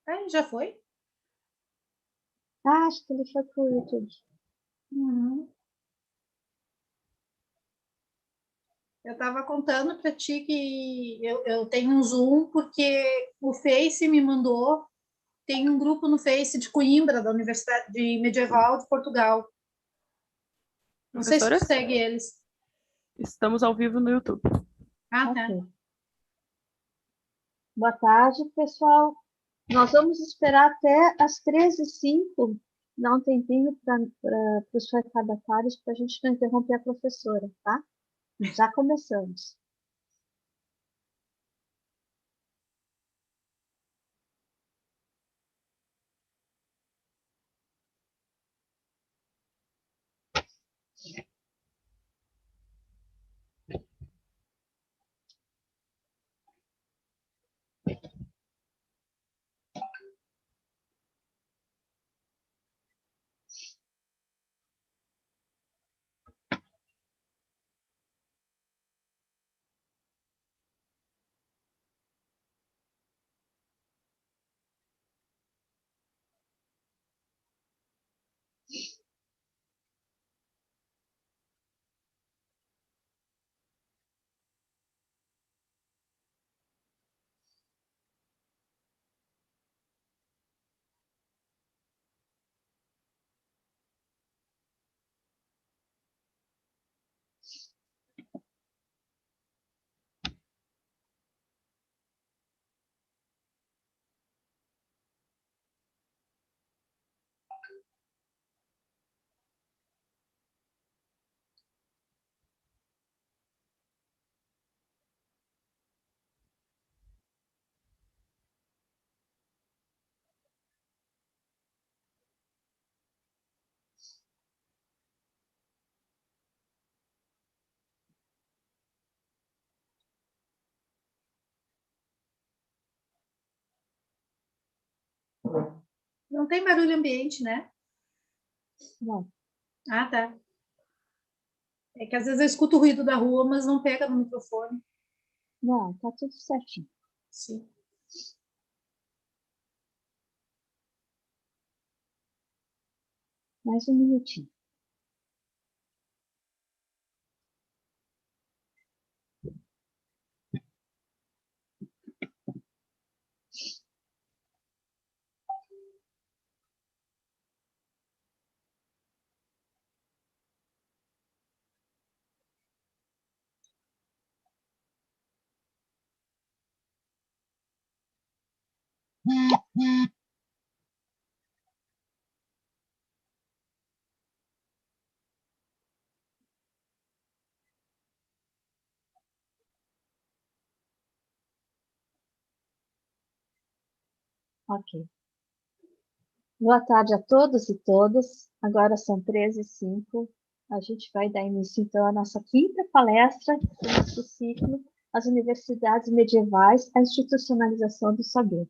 Ah, já foi? Ah, acho que ele foi para o YouTube. Uhum. Eu estava contando para ti que eu tenho um Zoom porque o Face me mandou. Tem um grupo no Face de Coimbra, da Universidade de Medieval de Portugal. Não sei se tu Professora, segue eles. estamos ao vivo no YouTube. Ah, tá. Ok. Boa tarde, pessoal. Nós vamos esperar até às 13h05, dar um tempinho para os retardatários, para a gente não interromper a professora, tá? Já começamos. Não tem barulho ambiente, né? Não, Ah, tá. É que às vezes eu escuto o ruído da rua, mas não pega no microfone. não, tá tudo certinho. Sim. Mais um minutinho. Ok. Boa tarde a todos e todas. Agora são 13h05. A gente vai dar início, então, à nossa quinta palestra do nosso ciclo, As Universidades Medievais, a Institucionalização do Saber.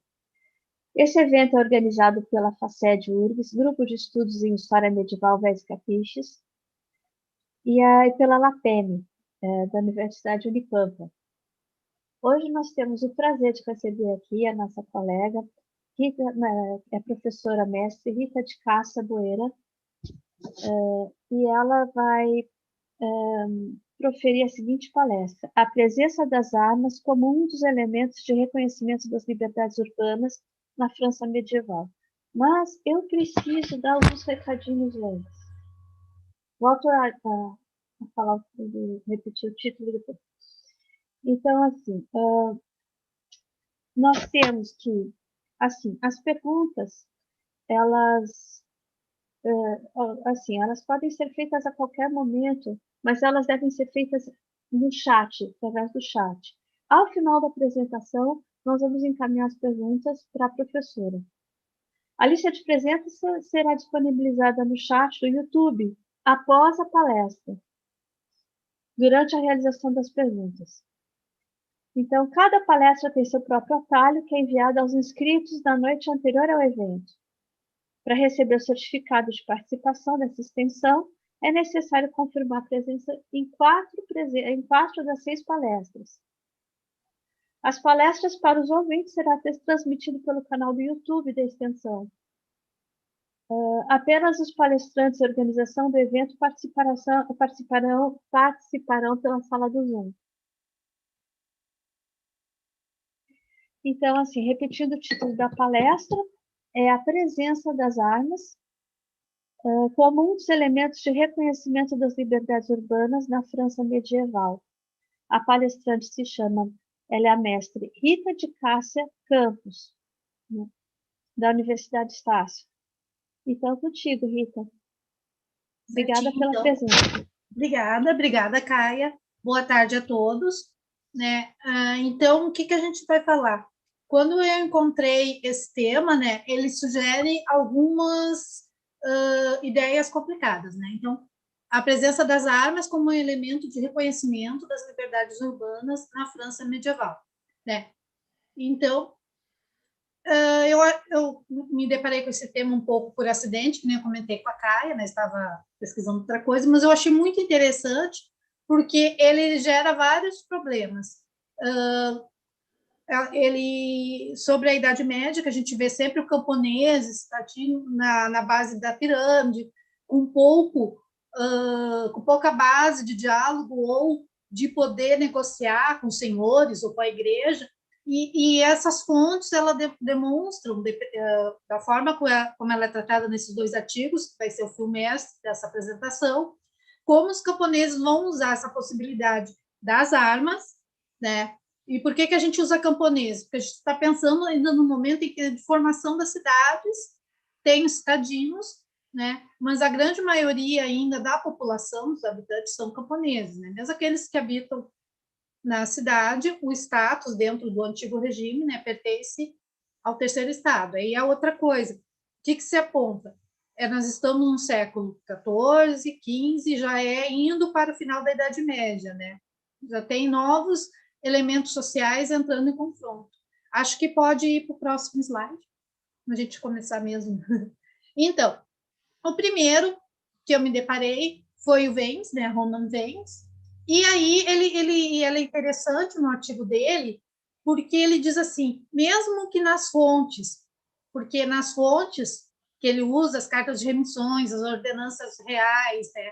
Esse evento é organizado pela FACED URGS, Grupo de Estudos em História Medieval Vés Capiches, e pela LAPEM, da Universidade Unipampa. Hoje nós temos o prazer de receber aqui a nossa colega, Rita, é professora mestre Rita de Cássia Boeira, e ela vai proferir a seguinte palestra: A presença das armas como um dos elementos de reconhecimento das liberdades urbanas na França medieval. Mas eu preciso dar alguns recadinhos antes. Volto a falar, repetir o título depois. Então, assim, nós temos que, assim, as perguntas, elas, assim, elas podem ser feitas a qualquer momento, mas elas devem ser feitas no chat, através do chat. Ao final da apresentação, nós vamos encaminhar as perguntas para a professora. A lista de presenças será disponibilizada no chat do YouTube após a palestra, durante a realização das perguntas. Então, cada palestra tem seu próprio atalho, que é enviado aos inscritos na noite anterior ao evento. Para receber o certificado de participação nessa extensão, é necessário confirmar a presença em 4 das 6 palestras. As palestras para os ouvintes serão transmitidas pelo canal do YouTube da extensão. Apenas os palestrantes e a organização do evento participarão pela sala do Zoom. Então, assim, repetindo o título da palestra, é a presença das armas como um dos elementos de reconhecimento das liberdades urbanas na França medieval. A palestrante se chama, ela é a mestre Rita de Cássia Campos, né, da Universidade Estácio. Então, contigo, Rita. Obrigada Certinho, pela então. presença. Obrigada, Caia. Boa tarde a todos. Né? Então, o que a gente vai falar? Quando eu encontrei esse tema, né, ele sugere algumas ideias complicadas. Né? Então, a presença das armas como um elemento de reconhecimento das liberdades urbanas na França medieval. Né? Então, eu me deparei com esse tema um pouco por acidente, que nem eu comentei com a Caia, né? Estava pesquisando outra coisa, mas eu achei muito interessante porque ele gera vários problemas. Ele sobre a Idade Média, que a gente vê sempre o camponês estatinho na base da pirâmide, com pouca base de diálogo ou de poder negociar com os senhores ou com a igreja, e essas fontes demonstram, da forma como ela é tratada nesses dois artigos, que vai ser o fio mestre dessa apresentação, como os camponeses vão usar essa possibilidade das armas, né? E por que a gente usa camponês? Porque a gente está pensando ainda no momento em que de formação das cidades, tem os cidadinos, né? Mas a grande maioria ainda da população, dos habitantes, são camponeses, né? Mesmo aqueles que habitam na cidade, o status dentro do antigo regime, né, pertence ao terceiro estado. Aí a outra coisa, o que se aponta? Nós estamos no século XIV, XV, já indo para o final da Idade Média, né? Já tem novos elementos sociais entrando em confronto. Acho que pode ir para o próximo slide, para a gente começar mesmo. Então, o primeiro que eu me deparei foi o Vence, né, Roman Vence, e aí ele é interessante no artigo dele, porque ele diz assim, mesmo que nas fontes, porque nas fontes que ele usa, as cartas de remissões, as ordenanças reais, né,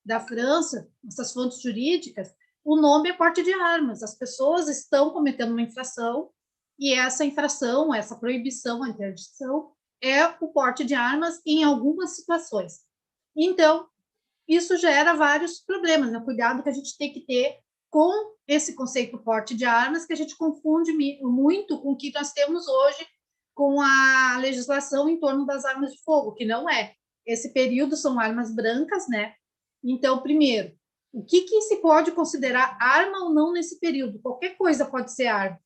da França, essas fontes jurídicas, o nome é porte de armas. As pessoas estão cometendo uma infração e essa infração, essa proibição, a interdição, é o porte de armas em algumas situações. Então, isso gera vários problemas, né? Cuidado que a gente tem que ter com esse conceito porte de armas, que a gente confunde muito com o que nós temos hoje com a legislação em torno das armas de fogo, que não é. Esse período são armas brancas, né? Então, primeiro, o que se pode considerar arma ou não nesse período? Qualquer coisa pode ser arma.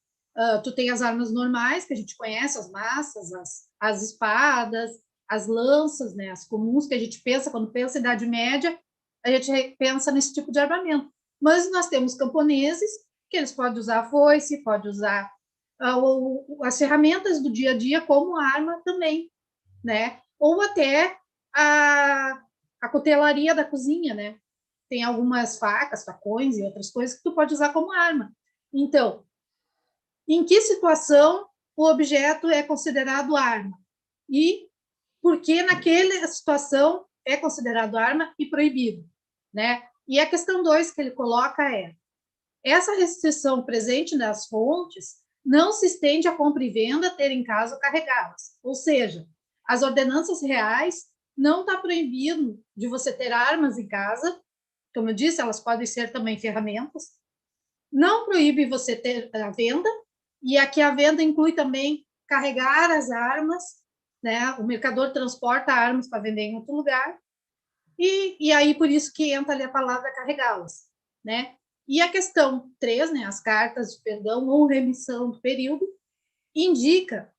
Tu tem as armas normais, que a gente conhece, as massas, as espadas, as lanças, né, as comuns que a gente pensa, quando pensa em Idade Média, a gente pensa nesse tipo de armamento. Mas nós temos camponeses, que eles podem usar a foice, podem usar as ferramentas do dia a dia como arma também, né? Ou até a cutelaria da cozinha, né? Tem algumas facas, facões e outras coisas que tu pode usar como arma. Então, em que situação o objeto é considerado arma? E por que naquela situação é considerado arma e proibido, né? E a questão 2 que ele coloca é: essa restrição presente nas fontes não se estende à compra e venda, ter em casa ou carregá-las. Ou seja, as ordenanças reais não está proibido de você ter armas em casa, como eu disse, elas podem ser também ferramentas. Não proíbe você ter a venda, e aqui a venda inclui também carregar as armas, né? O mercador transporta armas para vender em outro lugar, e aí por isso que entra ali a palavra carregá-las, né? E a questão 3, né, as cartas de perdão ou remissão do período, indica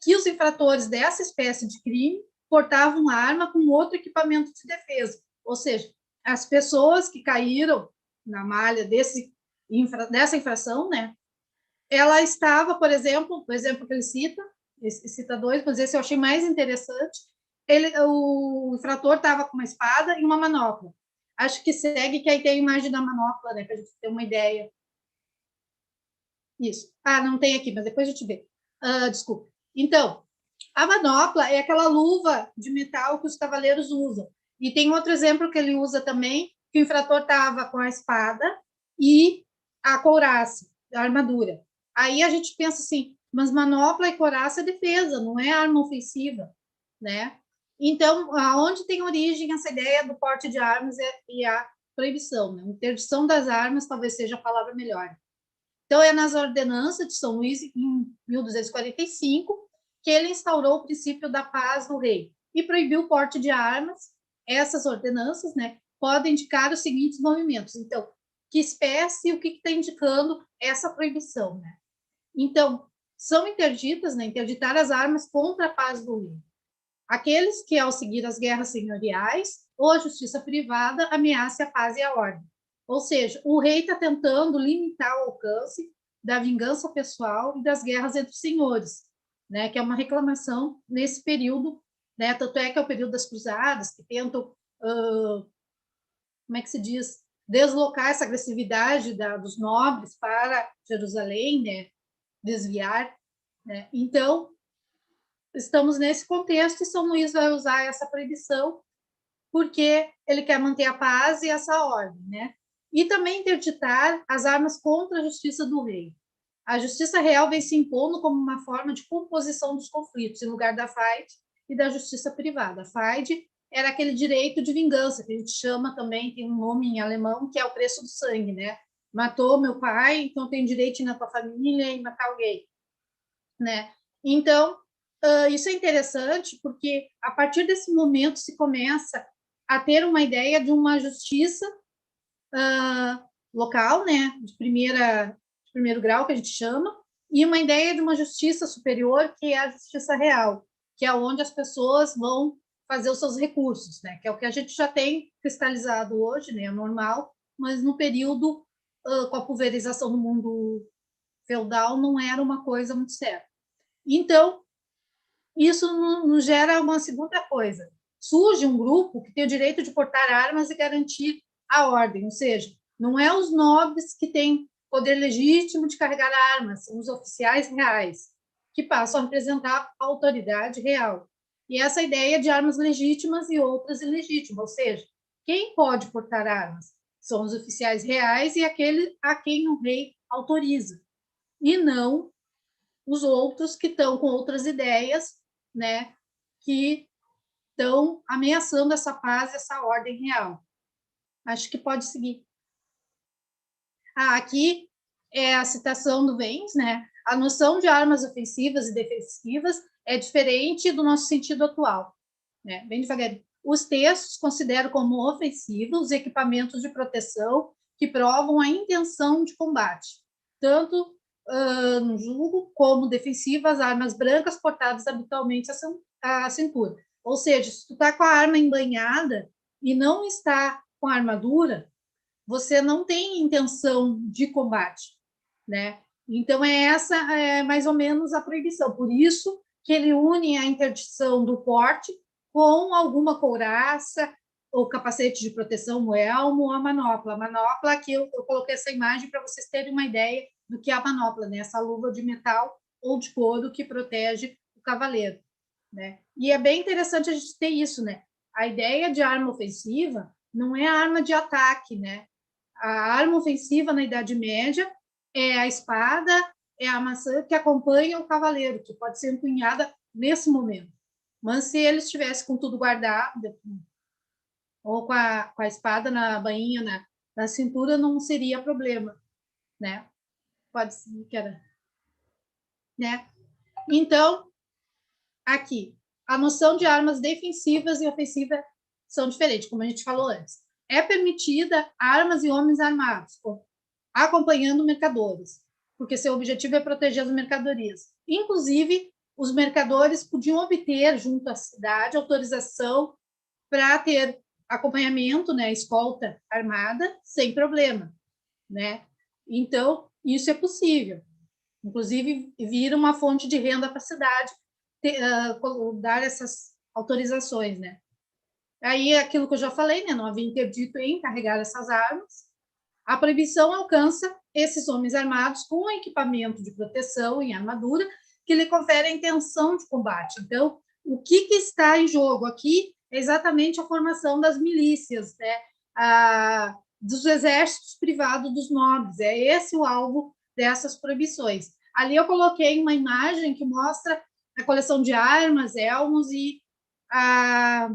que os infratores dessa espécie de crime portavam arma com outro equipamento de defesa, ou seja, as pessoas que caíram na malha dessa infração, né, ela estava, por exemplo, o exemplo que ele cita dois, mas esse eu achei mais interessante, o infrator estava com uma espada e uma manopla. Acho que segue, que aí tem a imagem da manopla, né, para a gente ter uma ideia. Isso. Ah, não tem aqui, mas depois a gente vê. Desculpa. Então, a manopla é aquela luva de metal que os cavaleiros usam. E tem outro exemplo que ele usa também, que o infrator estava com a espada e a couraça, a armadura. Aí a gente pensa assim, mas manopla e couraça é defesa, não é arma ofensiva, né? Então, aonde tem origem essa ideia do porte de armas e a proibição, né? Interdição das armas talvez seja a palavra melhor. Então, é nas ordenanças de São Luís, em 1245, que ele instaurou o princípio da paz no rei e proibiu o porte de armas. Essas ordenanças, né, podem indicar os seguintes movimentos. Então, que espécie e o que está indicando essa proibição, né? Então, são interditas, né, interditar as armas contra a paz do rei. Aqueles que, ao seguir as guerras senhoriais ou a justiça privada, ameacem a paz e a ordem. Ou seja, o rei está tentando limitar o alcance da vingança pessoal e das guerras entre os senhores, né? Que é uma reclamação nesse período, né? Tanto é que é o período das cruzadas, que tentam, como é que se diz, deslocar essa agressividade dos nobres para Jerusalém, né? Desviar, né? Então, estamos nesse contexto e São Luís vai usar essa proibição porque ele quer manter a paz e essa ordem, né? E também interditar as armas contra a justiça do rei. A justiça real vem se impondo como uma forma de composição dos conflitos, em lugar da faide e da justiça privada. A faide era aquele direito de vingança, que a gente chama também, tem um nome em alemão, que é o preço do sangue, né? Matou meu pai, então tem direito de ir na tua família e matar alguém, né? Então, isso é interessante porque a partir desse momento se começa a ter uma ideia de uma justiça local, né, de primeiro grau, que a gente chama, e uma ideia de uma justiça superior, que é a justiça real, que é onde as pessoas vão fazer os seus recursos, né, que é o que a gente já tem cristalizado hoje, né, é normal, mas no período, com a pulverização do mundo feudal, não era uma coisa muito certa. Então, isso nos gera uma segunda coisa. Surge um grupo que tem o direito de portar armas e garantir a ordem, ou seja, não é os nobres que têm poder legítimo de carregar armas, são os oficiais reais, que passam a representar a autoridade real. E essa ideia de armas legítimas e outras ilegítimas, ou seja, quem pode portar armas são os oficiais reais e aquele a quem o rei autoriza, e não os outros que estão com outras ideias, né, que estão ameaçando essa paz, essa ordem real. Acho que pode seguir. Aqui é a citação do Vence, né? A noção de armas ofensivas e defensivas é diferente do nosso sentido atual, né? Bem devagarinho. Os textos consideram como ofensivos os equipamentos de proteção que provam a intenção de combate, tanto no julgo como defensivas, armas brancas portadas habitualmente à cintura. Ou seja, se tu está com a arma embanhada e não está com a armadura, você não tem intenção de combate, né? Então, essa mais ou menos a proibição. Por isso que ele une a interdição do porte com alguma couraça, ou capacete de proteção, o elmo, ou a manopla. A manopla, aqui eu coloquei essa imagem para vocês terem uma ideia do que é a manopla, né? Essa luva de metal ou de couro que protege o cavaleiro, né? E é bem interessante a gente ter isso, né? A ideia de arma ofensiva não é a arma de ataque, né? A arma ofensiva na Idade Média é a espada, é a maçã que acompanha o cavaleiro, que pode ser empunhada nesse momento. Mas se ele estivesse com tudo guardado, ou com a espada na bainha, na cintura, não seria problema, né? Pode ser que era, né? Então, aqui, a noção de armas defensivas e ofensivas são diferentes, como a gente falou antes. É permitida armas e homens armados, acompanhando mercadores, porque seu objetivo é proteger as mercadorias. Inclusive, os mercadores podiam obter, junto à cidade, autorização para ter acompanhamento, né, escolta armada, sem problema, né? Então, isso é possível. Inclusive, vira uma fonte de renda para a cidade dar essas autorizações, né? Aí, aquilo que eu já falei, né, não havia interdito em carregar essas armas. A proibição alcança esses homens armados com equipamento de proteção e armadura que lhe confere a intenção de combate. Então, o que está em jogo aqui é exatamente a formação das milícias, né? Dos exércitos privados dos nobres. É esse o alvo dessas proibições. Ali eu coloquei uma imagem que mostra a coleção de armas, elmos e a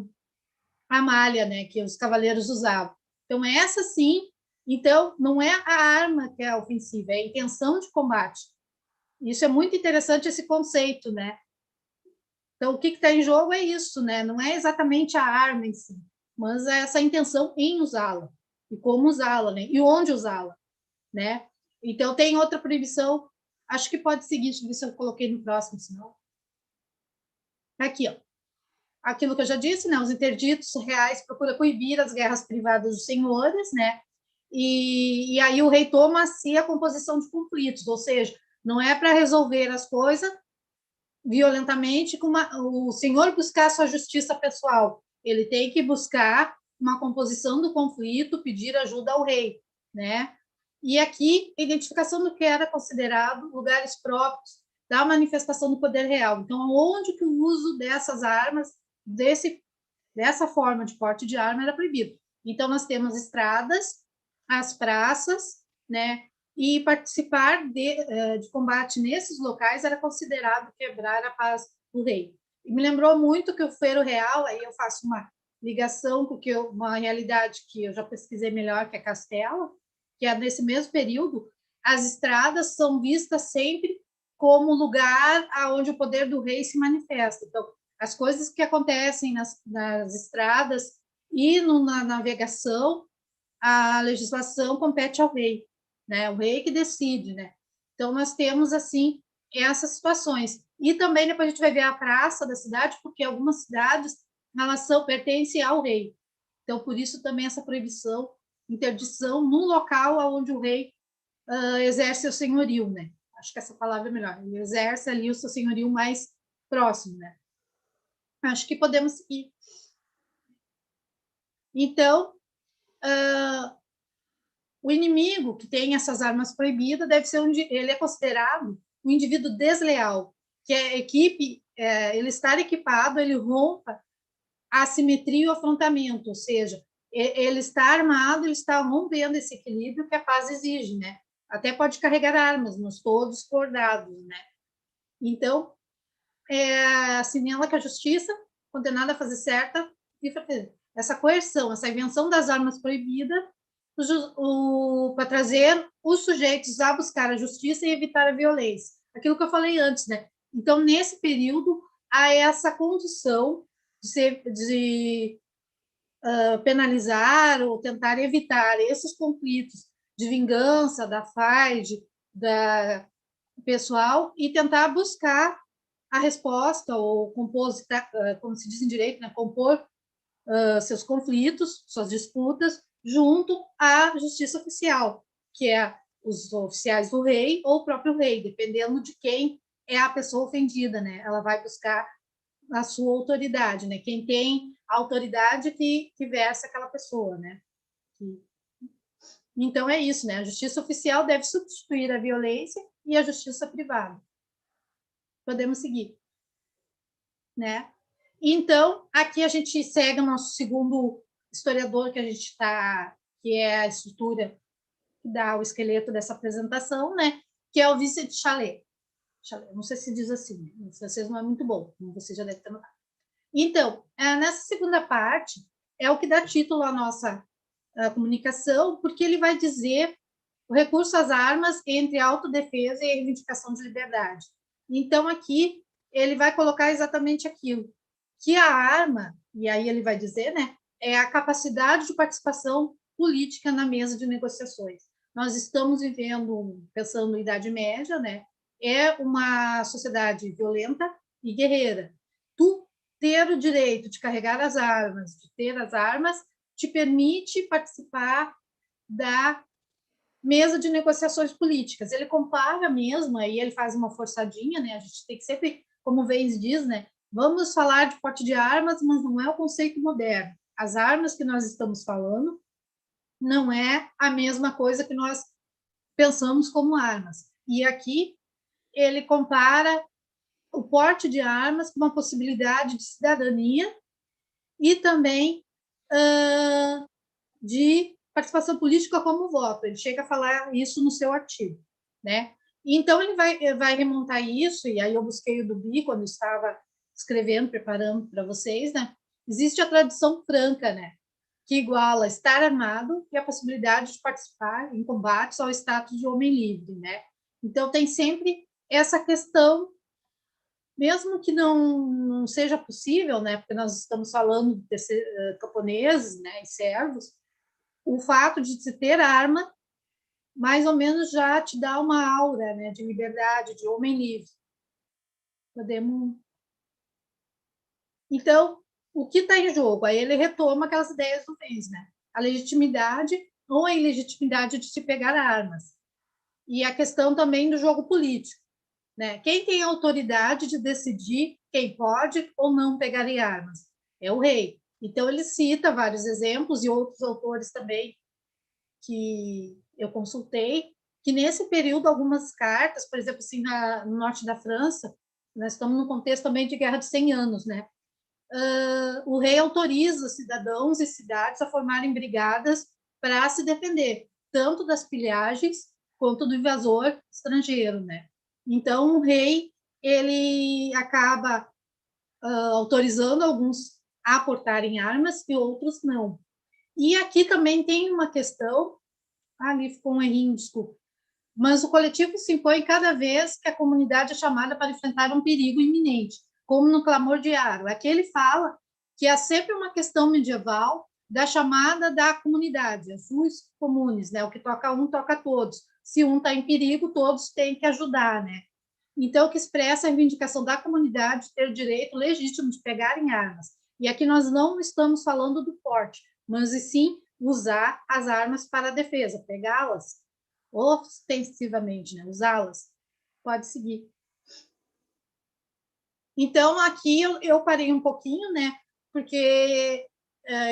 malha, né, que os cavaleiros usavam. Então, essa sim, então, não é a arma que é ofensiva, é a intenção de combate. Isso é muito interessante, esse conceito, né? Então, o que está em jogo é isso, né? Não é exatamente a arma em si, mas é essa intenção em usá-la, e como usá-la, né? E onde usá-la, né? Então, tem outra proibição, acho que pode seguir, deixa eu ver se eu coloquei no próximo, senão... Aqui, ó. Aquilo que eu já disse, né? Os interditos reais procuram coibir as guerras privadas dos senhores, né? E aí o rei toma a si a composição de conflitos, ou seja, não é para resolver as coisas violentamente com o senhor buscar sua justiça pessoal, ele tem que buscar uma composição do conflito, pedir ajuda ao rei, né? E aqui, a identificação do que era considerado lugares próprios da manifestação do poder real. Então, onde que o uso dessas armas, dessa forma de porte de arma, era proibido. Então, nós temos estradas, as praças, né? E participar de combate nesses locais era considerado quebrar a paz do rei. E me lembrou muito que o Fuero Real, aí eu faço uma ligação com uma realidade que eu já pesquisei melhor, que é Castela, que é nesse mesmo período, as estradas são vistas sempre como lugar onde o poder do rei se manifesta. Então, as coisas que acontecem nas estradas e na navegação, a legislação compete ao rei, né? O rei que decide, né? Então, nós temos, assim, essas situações. E também depois a gente vai ver a praça da cidade, porque algumas cidades, elas pertencem ao rei. Então, por isso também essa proibição, interdição no local onde o rei exerce o senhorio, né? Acho que essa palavra é melhor. Ele exerce ali o seu senhorio mais próximo, né? Acho que podemos seguir. Então, o inimigo que tem essas armas proibidas deve ser ele é considerado um indivíduo desleal, que a equipe, ele estar equipado, ele rompa a assimetria e o afrontamento, ou seja, ele está armado, ele está rompendo esse equilíbrio que a paz exige, né? Até pode carregar armas, mas todos cordados, né? Então, assinala que a justiça, condenada a fazer certa, essa coerção, essa invenção das armas proibidas, para trazer os sujeitos a buscar a justiça e evitar a violência. Aquilo que eu falei antes, né? Então, nesse período, há essa condição de penalizar ou tentar evitar esses conflitos de vingança, da faide, da pessoal, e tentar buscar a resposta ou compor, como se diz em direito, né? Compor seus conflitos, suas disputas, junto à justiça oficial, que é os oficiais do rei ou o próprio rei, dependendo de quem é a pessoa ofendida, né? Ela vai buscar a sua autoridade, né? Quem tem a autoridade que versa aquela pessoa, né? Então é isso, né? A justiça oficial deve substituir a violência e a justiça privada. Podemos seguir, né? Então, aqui a gente segue o nosso segundo historiador que a gente está, que é a estrutura que dá o esqueleto dessa apresentação, né? Que é o Vincent Chalais. Não sei se diz assim, né? O francês não é muito bom, como você já deve ter notado. Então, nessa segunda parte, é o que dá título à nossa comunicação, porque ele vai dizer o recurso às armas entre a autodefesa e a reivindicação de liberdade. Então, aqui, ele vai colocar exatamente aquilo, que a arma, e aí ele vai dizer, né, é a capacidade de participação política na mesa de negociações. Nós estamos vivendo, pensando na Idade Média, né, é uma sociedade violenta e guerreira. Tu ter o direito de carregar as armas, de ter as armas, te permite participar da mesa de negociações políticas. Ele compara mesmo, aí ele faz uma forçadinha, né? A gente tem que sempre, como o Vence diz, né? Vamos falar de porte de armas, mas não é o conceito moderno. As armas que nós estamos falando não é a mesma coisa que nós pensamos como armas. E aqui ele compara o porte de armas com uma possibilidade de cidadania e também de participação política como voto. Ele chega a falar isso no seu artigo, né? Então, ele vai remontar isso, e aí eu busquei o Duby quando estava escrevendo, preparando para vocês, né? Existe a tradição franca, né? Que iguala estar armado e a possibilidade de participar em combates ao status de homem livre, né? Então, tem sempre essa questão, mesmo que não seja possível, né? Porque nós estamos falando de camponeses, né? E servos, o fato de se ter arma mais ou menos já te dá uma aura, né, de liberdade, de homem livre. Podemos. Então, o que está em jogo? Aí ele retoma aquelas ideias do Vence, né? A legitimidade ou a ilegitimidade de se pegar armas. E a questão também do jogo político, né? Quem tem a autoridade de decidir quem pode ou não pegar em armas? É o rei. Então, ele cita vários exemplos e outros autores também que eu consultei, que nesse período algumas cartas, por exemplo, assim, no norte da França, nós estamos num contexto também de guerra de 100 anos, né? O rei autoriza cidadãos e cidades a formarem brigadas para se defender, tanto das pilhagens quanto do invasor estrangeiro, né? Então, o rei ele acaba autorizando alguns a portarem armas e outros não. E aqui também tem uma questão, ali ficou um errinho, desculpa, mas o coletivo se impõe cada vez que a comunidade é chamada para enfrentar um perigo iminente, como no clamor de Aro. Aqui ele fala que há sempre uma questão medieval da chamada da comunidade, as suas comunes, né? O que toca um, toca todos. Se um está em perigo, todos têm que ajudar, né? Então, que expressa a reivindicação da comunidade de ter o direito legítimo de pegar em armas. E aqui nós não estamos falando do porte, mas e sim usar as armas para a defesa, pegá-las ostensivamente, né? Usá-las. Pode seguir. Então, aqui eu parei um pouquinho, né? Porque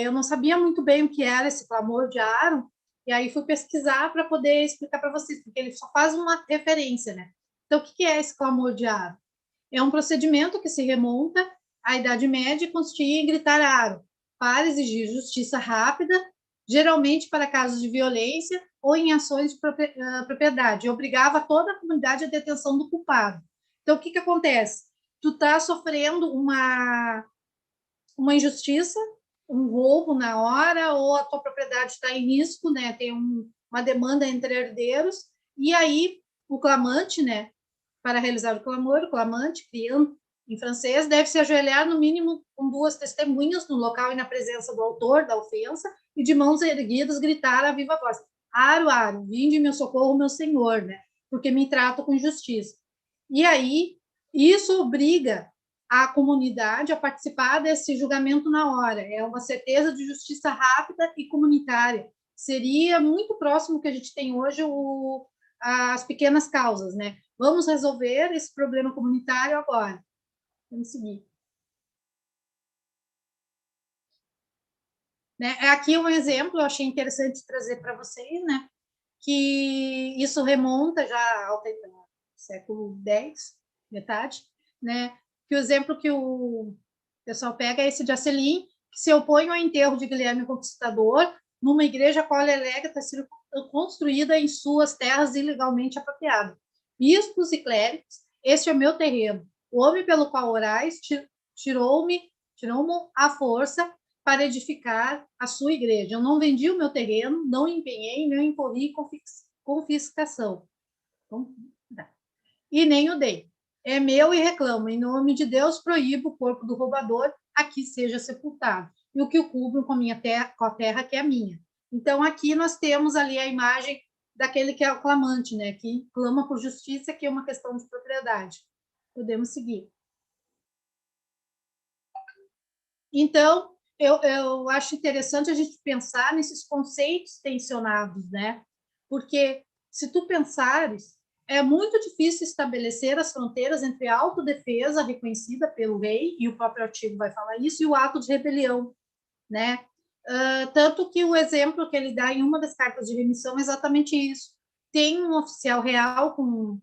eu não sabia muito bem o que era esse clamor de Aro, e aí fui pesquisar para poder explicar para vocês, porque ele só faz uma referência, né? Então, o que é esse clamor de Aro? É um procedimento que se remonta à Idade Média e consistia em gritar Aro, para exigir justiça rápida, geralmente para casos de violência ou em ações de propriedade, e obrigava toda a comunidade à detenção do culpado. Então, o que acontece? Tu está sofrendo uma injustiça, um roubo na hora, ou a tua propriedade está em risco, né? Tem uma demanda entre herdeiros, e aí o clamante, né? Para realizar o clamor, o clamante, criando em francês, deve se ajoelhar no mínimo com 2 testemunhas no local e na presença do autor da ofensa e de mãos erguidas gritar a viva voz: Aro, Aro, vinde meu socorro, meu senhor, né? Porque me trato com injustiça. E aí, isso obriga a comunidade a participar desse julgamento na hora. É uma certeza de justiça rápida e comunitária. Seria muito próximo do que a gente tem hoje as pequenas causas, né? Vamos resolver esse problema comunitário agora. Vamos seguir. Né? Aqui um exemplo, eu achei interessante trazer para vocês, né? Que isso remonta já ao século X, metade, né? Que o exemplo que o pessoal pega é esse de Asselim, que se opõe ao enterro de Guilherme Conquistador numa igreja qual ele alega ter sido construída em suas terras ilegalmente apropriadas. Bispos e clérigos, este é meu terreno. O homem pelo qual orais tirou-me à força para edificar a sua igreja. Eu não vendi o meu terreno, não empenhei, nem incorri confiscação. E nem o dei. É meu e reclamo. Em nome de Deus, proíbo o corpo do roubador aqui seja sepultado. E o que o cubro com a terra que é minha. Então, aqui nós temos ali a imagem daquele que é o clamante, né? Que clama por justiça, que é uma questão de propriedade. Podemos seguir. Então, eu acho interessante a gente pensar nesses conceitos tensionados, né? Porque se tu pensares, é muito difícil estabelecer as fronteiras entre a autodefesa reconhecida pelo rei, e o próprio artigo vai falar isso, e o ato de rebelião, né? Tanto que o exemplo que ele dá em uma das cartas de remissão é exatamente isso. tem um oficial real com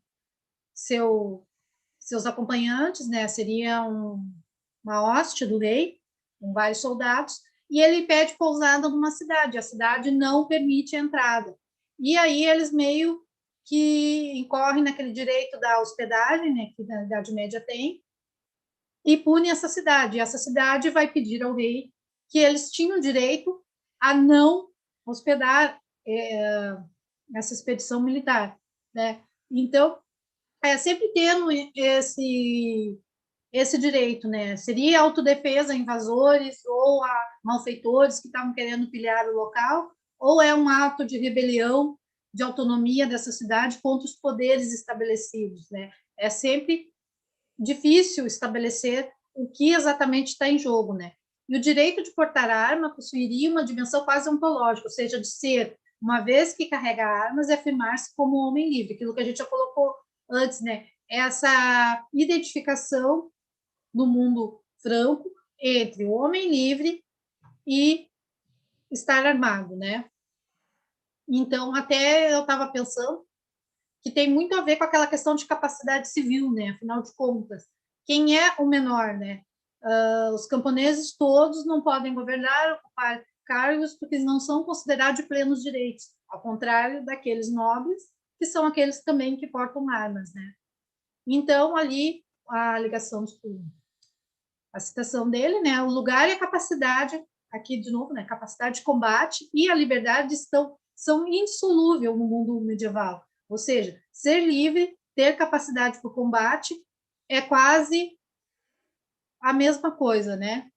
seus acompanhantes, né? Seria uma hoste do rei, com vários soldados, e ele pede pousada numa cidade. A cidade não permite a entrada. E aí eles meio que incorrem naquele direito da hospedagem, né, que na Idade Média tem, e pune essa cidade. E essa cidade vai pedir ao rei que eles tinham direito a não hospedar essa expedição militar, né? Então, sempre tendo esse direito, né? Seria autodefesa a invasores ou a malfeitores que estavam querendo pilhar o local, ou é um ato de rebelião, de autonomia dessa cidade contra os poderes estabelecidos, né? É sempre difícil estabelecer o que exatamente está em jogo, né? E o direito de portar arma possuiria uma dimensão quase ontológica, ou seja, de ser, uma vez que carrega armas, é afirmar-se como um homem livre, aquilo que a gente já colocou antes, né? Essa identificação no mundo franco entre o homem livre e estar armado, né? Então, até eu estava pensando que tem muito a ver com aquela questão de capacidade civil, né? Afinal de contas, quem é o menor, né? Os camponeses todos não podem governar, ocupar cargos, porque não são considerados de plenos direitos, ao contrário daqueles nobres, que são aqueles também que portam armas, né? Então, ali, a ligação de a citação dele, né? O lugar e a capacidade, aqui de novo, né? Capacidade de combate e a liberdade são insolúveis no mundo medieval. Ou seja, ser livre, ter capacidade para o combate é quase a mesma coisa, né?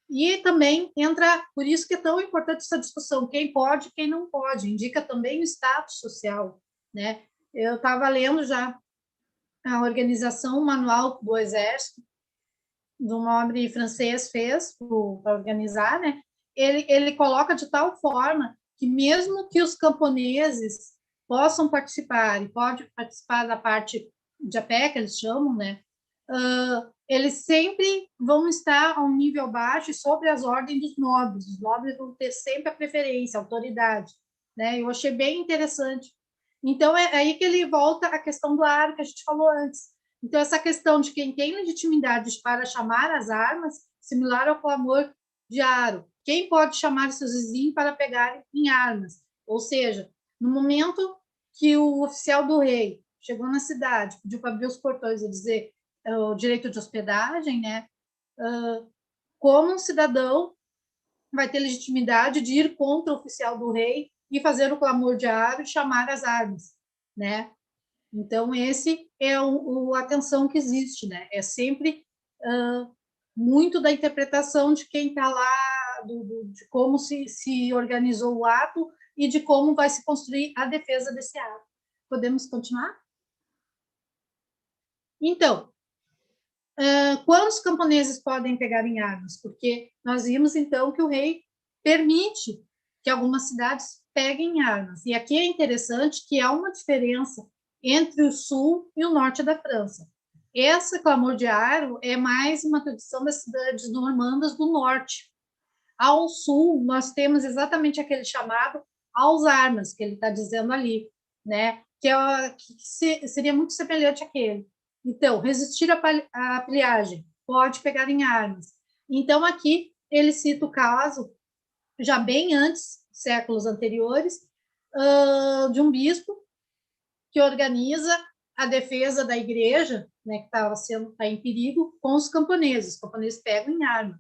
E também entra, por isso que é tão importante essa discussão, quem pode, quem não pode, indica também o status social, né? Eu estava lendo já a organização, o manual do Exército, do nobre francês fez para organizar, né? Ele coloca de tal forma que mesmo que os camponeses possam participar e pode participar da parte de a pé que eles chamam, né? Eles sempre vão estar a um nível baixo sobre as ordens dos nobres. Os nobres vão ter sempre a preferência, a autoridade, né? Eu achei bem interessante. Então é aí que ele volta à questão do ar que a gente falou antes. Então, essa questão de quem tem legitimidade para chamar as armas, similar ao clamor de Aro. Quem pode chamar seus vizinhos para pegar em armas? Ou seja, no momento que o oficial do rei chegou na cidade, pediu para abrir os portões e dizer o direito de hospedagem, né? Como um cidadão vai ter legitimidade de ir contra o oficial do rei e fazer o clamor de Aro e chamar as armas, né? Então, esse é a tensão que existe, né? É sempre muito da interpretação de quem está lá, de como se organizou o ato e de como vai se construir a defesa desse ato. Podemos continuar? Então, quantos camponeses podem pegar em armas? Porque nós vimos, então, que o rei permite que algumas cidades peguem armas. E aqui é interessante que há uma diferença entre o sul e o norte da França. Esse clamor de Aro é mais uma tradição das cidades normandas do norte. Ao sul, nós temos exatamente aquele chamado aos armas, que ele está dizendo ali, né? Que seria muito semelhante àquele. Então, resistir à pilhagem, pode pegar em armas. Então, aqui ele cita o caso, já bem antes, séculos anteriores, de um bispo que organiza a defesa da igreja, né, que está em perigo, com os camponeses. Os camponeses pegam em arma.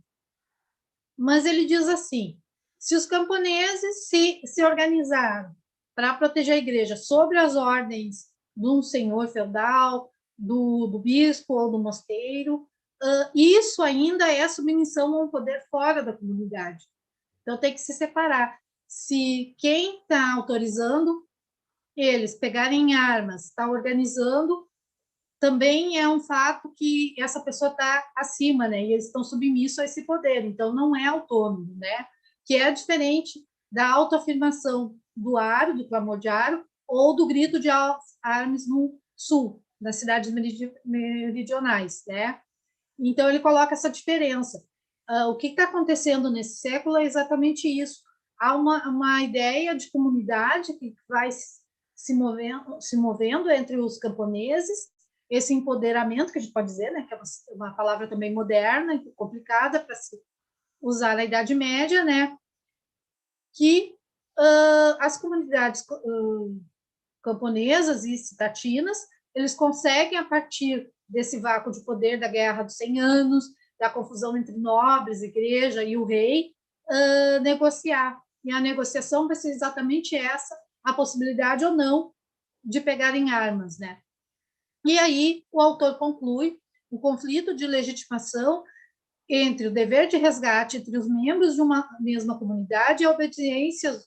Mas ele diz assim: se os camponeses se organizaram para proteger a igreja sob as ordens de um senhor feudal, do bispo ou do mosteiro, isso ainda é submissão a um poder fora da comunidade. Então tem que se separar. Se quem está autorizando eles pegarem armas, está organizando, também é um fato que essa pessoa está acima, né? E eles estão submissos a esse poder, então não é autônomo, né? Que é diferente da autoafirmação do Aro, do clamor de Aro, ou do grito de armas no sul, nas cidades meridionais, né? Então ele coloca essa diferença. O que está acontecendo nesse século é exatamente isso. Há uma ideia de comunidade que vai se movendo entre os camponeses, esse empoderamento, que a gente pode dizer, né, que é uma palavra também moderna, complicada para se usar na Idade Média, né, que as comunidades camponesas e citatinas, eles conseguem, a partir desse vácuo de poder da Guerra dos 100 Anos, da confusão entre nobres, igreja e o rei, negociar. E a negociação vai ser exatamente essa, a possibilidade ou não de pegarem armas, né? E aí o autor conclui o conflito de legitimação entre o dever de resgate entre os membros de uma mesma comunidade e a obediência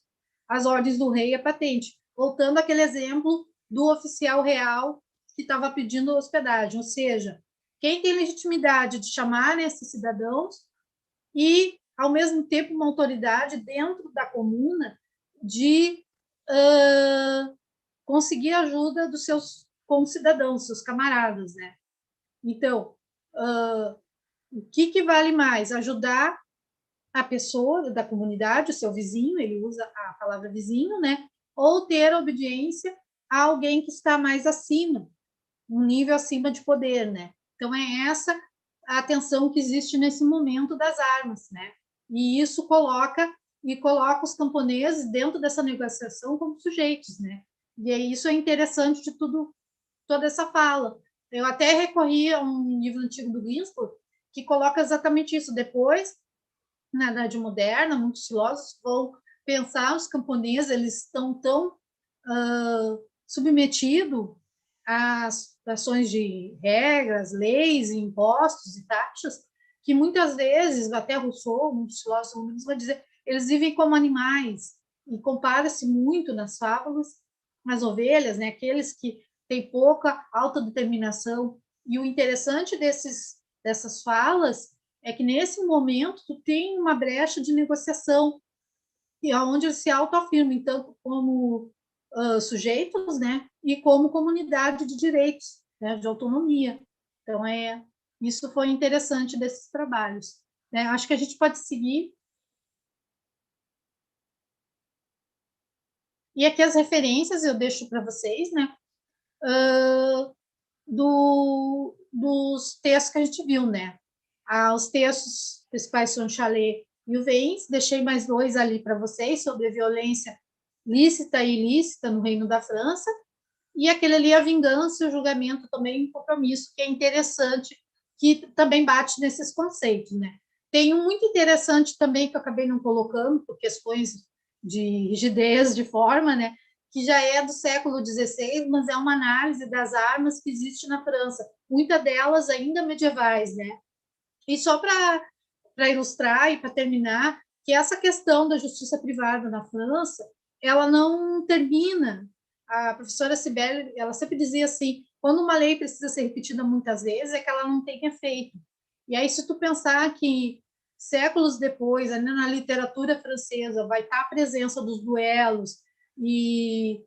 às ordens do rei e à patente, voltando àquele exemplo do oficial real que estava pedindo hospedagem, ou seja, quem tem legitimidade de chamar esses cidadãos e, ao mesmo tempo, uma autoridade dentro da comuna de conseguir ajuda dos seus concidadãos, seus camaradas, né? Então, o que vale mais? Ajudar a pessoa da comunidade, o seu vizinho, ele usa a palavra vizinho, né? Ou ter obediência a alguém que está mais acima, um nível acima de poder, né? Então, é essa a tensão que existe nesse momento das armas, né? E isso coloca os camponeses dentro dessa negociação como sujeitos, né? E isso é interessante de toda essa fala. Eu até recorri a um livro antigo do Ginsburg que coloca exatamente isso. Depois, na Idade Moderna, muitos filósofos vão pensar os camponeses, eles estão tão submetidos às ações de regras, leis, impostos e taxas, que muitas vezes, até Rousseau, muitos filósofos vão dizer, eles vivem como animais, e compara-se muito nas fábulas as ovelhas, né, aqueles que têm pouca autodeterminação. E o interessante dessas falas é que, nesse momento, tu tem uma brecha de negociação, e onde eles se autoafirmam, tanto como sujeitos, né, e como comunidade de direitos, né, de autonomia. Então, isso foi interessante desses trabalhos, né? Acho que a gente pode seguir. E aqui as referências eu deixo para vocês, né, dos textos que a gente viu, né? Os textos principais são Chalais e o Vence, deixei mais 2 ali para vocês, sobre a violência lícita e ilícita no Reino da França, e aquele ali, A Vingança e o Julgamento, também um compromisso, que é interessante, que também bate nesses conceitos, né? Tem um muito interessante também, que eu acabei não colocando, por questões de rigidez de forma, né? Que já é do século XVI, mas é uma análise das armas que existe na França, muitas delas ainda medievais, né? E só para ilustrar e para terminar, que essa questão da justiça privada na França, ela não termina. A professora Cibele, ela sempre dizia assim, quando uma lei precisa ser repetida muitas vezes, é que ela não tem efeito. E aí, se tu pensar que séculos depois, ainda na literatura francesa, vai estar a presença dos duelos, e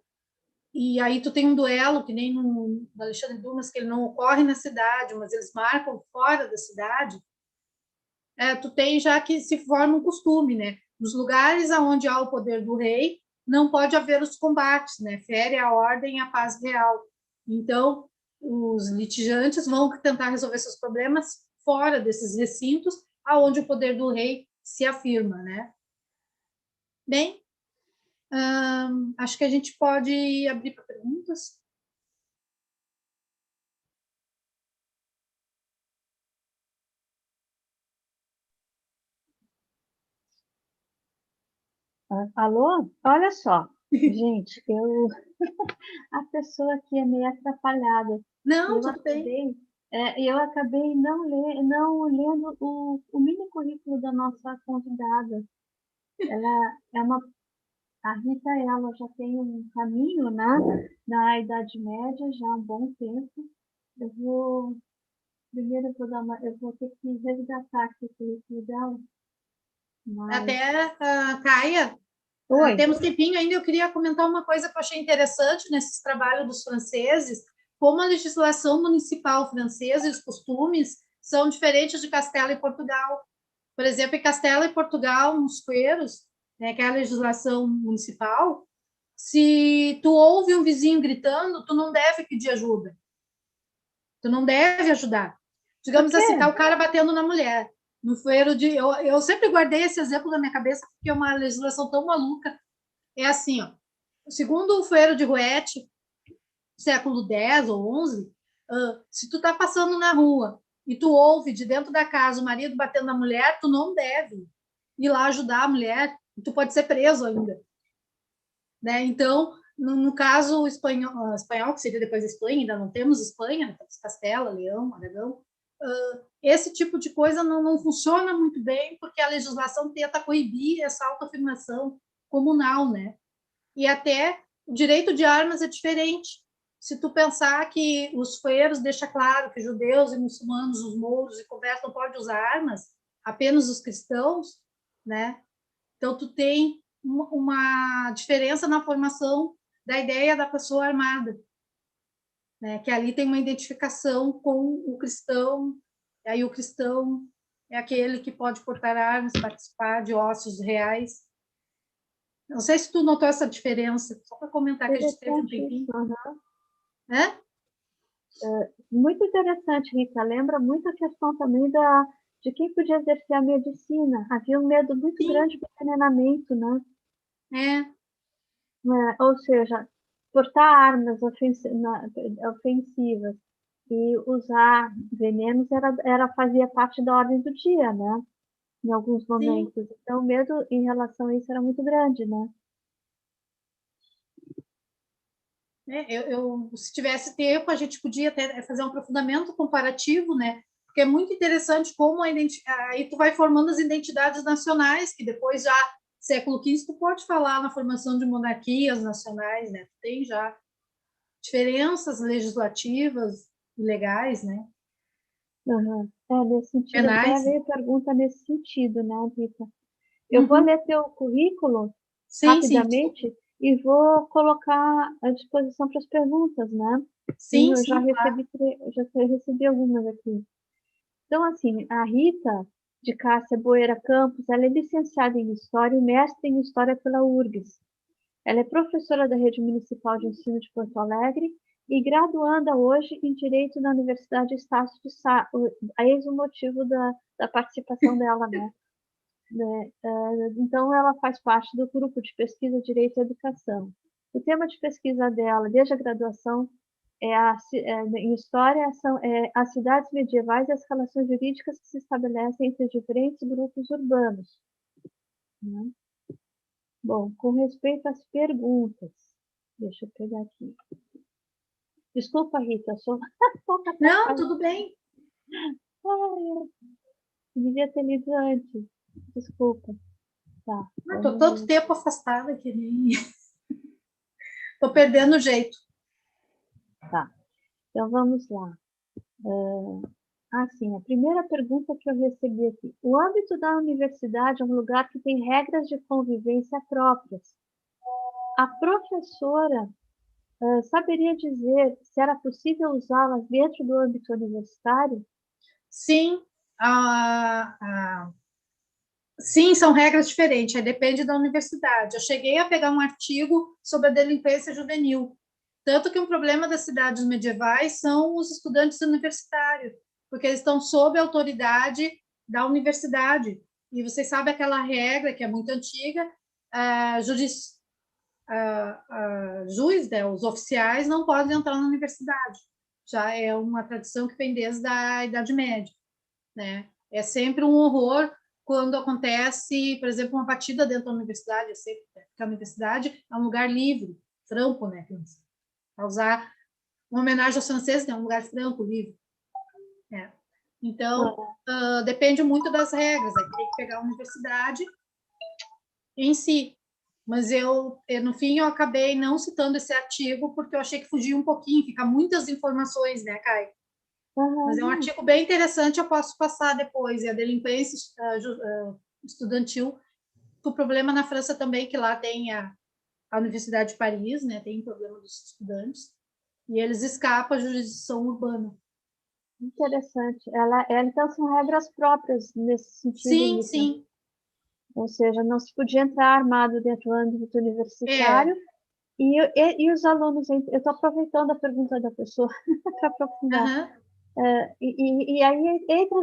aí tu tem um duelo, que nem no Alexandre Dumas, que ele não ocorre na cidade, mas eles marcam fora da cidade, tu tem já que se forma um costume, né? Nos lugares onde há o poder do rei, não pode haver os combates, né? Fere a ordem e a paz real. Então, os litigantes vão tentar resolver seus problemas fora desses recintos, aonde o poder do rei se afirma, né? Bem, acho que a gente pode abrir para perguntas. Alô? Olha só, gente, a pessoa aqui é meio atrapalhada. Não, tudo bem. Eu acabei não lendo o mini currículo da nossa convidada. Ela é a Rita, ela já tem um caminho, né, na Idade Média já há um bom tempo. Primeiro eu vou ter que resgatar aqui o currículo dela. Até, Caia, Oi. temos tempinho ainda, eu queria comentar uma coisa que eu achei interessante nesses trabalhos dos franceses, como a legislação municipal francesa e os costumes são diferentes de Castela e Portugal. Por exemplo, em Castela e Portugal, nos fueiros, né, que é a legislação municipal, Se tu ouve um vizinho gritando, tu não deve pedir ajuda. Tu não deve ajudar. Digamos assim, tá o cara batendo na mulher. No fueiro de. Eu sempre guardei esse exemplo na minha cabeça, porque é uma legislação tão maluca. É assim, ó. Segundo o fueiro de Rouet, século X ou XI, se tu tá passando na rua e tu ouve de dentro da casa o marido batendo na mulher, tu não deve ir lá ajudar a mulher, e tu pode ser preso ainda. Né? Então, no caso espanhol, que seria depois da Espanha, ainda não temos Espanha, Castela, Leão, Aragão, esse tipo de coisa não funciona muito bem, porque a legislação tenta coibir essa autoafirmação comunal, né? E até o direito de armas é diferente. Se tu pensar que os fueiros deixa claro que judeus e muçulmanos, os mouros e conversos não podem usar armas, apenas os cristãos, né? Então tu tem uma diferença na formação da ideia da pessoa armada, né? Que ali tem uma identificação com o cristão, e aí o cristão é aquele que pode portar armas, participar de ócios reais. Não sei se tu notou essa diferença, só para comentar que a gente teve um tempinho. Né? Muito interessante, Rita. Lembra muito a questão também de quem podia exercer a medicina. Havia um medo muito grande do envenenamento, né? Ou seja, portar armas ofensivas e usar venenos fazia parte da ordem do dia, né? Em alguns momentos. Sim. Então, o medo em relação a isso era muito grande, né? Se tivesse tempo, a gente podia até fazer um aprofundamento comparativo, né? Porque é muito interessante como aí tu vai formando as identidades nacionais, que depois já, século XV, tu pode falar na formação de monarquias nacionais, né? Tu tem já diferenças legislativas e legais, né? Uhum. Nesse sentido, até veio pergunta nesse sentido, né, Rita? Eu vou ler teu currículo rapidamente e vou colocar à disposição para as perguntas, né? Sim, eu já recebi algumas aqui. Então, assim, a Rita de Cássia Boeira Campos, ela é licenciada em História e mestre em História pela URGS. Ela é professora da Rede Municipal de Ensino de Porto Alegre e graduanda hoje em Direito na Universidade Estácio de Sá, eis o motivo da participação dela, né? Então, ela faz parte do grupo de pesquisa Direito e Educação. O tema de pesquisa dela, desde a graduação, em História, são as cidades medievais e as relações jurídicas que se estabelecem entre diferentes grupos urbanos. Né? Bom, com respeito às perguntas, deixa eu pegar aqui. Desculpa, Rita, sou Não, tudo bem. Devia ter lido antes. Desculpa. Tá. Estou tanto tempo afastada que nem. Estou perdendo o jeito. Tá. Então vamos lá. Sim, a primeira pergunta que eu recebi aqui. O âmbito da universidade é um lugar que tem regras de convivência próprias. A professora saberia dizer se era possível usá-las dentro do âmbito universitário? Sim. Sim, são regras diferentes, aí depende da universidade. Eu cheguei a pegar um artigo sobre a delinquência juvenil. Tanto que um problema das cidades medievais são os estudantes universitários, porque eles estão sob a autoridade da universidade. E vocês sabem aquela regra que é muito antiga, juiz, né, os oficiais não podem entrar na universidade. Já é uma tradição que vem desde a Idade Média, né? É sempre um horror quando acontece, por exemplo, uma batida dentro da universidade, porque a universidade é um lugar livre, franco, né? Para usar uma homenagem aos franceses, é um lugar franco, livre. Então, depende muito das regras, aí tem que pegar a universidade em si. Mas no fim, eu acabei não citando esse artigo porque eu achei que fugia um pouquinho, fica muitas informações, né, Caio? Mas é um artigo bem interessante, eu posso passar depois. E a delinquência estudantil, o problema na França também, que lá tem a Universidade de Paris, né, tem problema dos estudantes, e eles escapam à jurisdição urbana. Interessante. Então, são regras próprias nesse sentido. Sim, sim. Ou seja, não se podia entrar armado dentro do âmbito universitário E os alunos, eu estou aproveitando a pergunta da pessoa para aprofundar. Aham. E aí, entre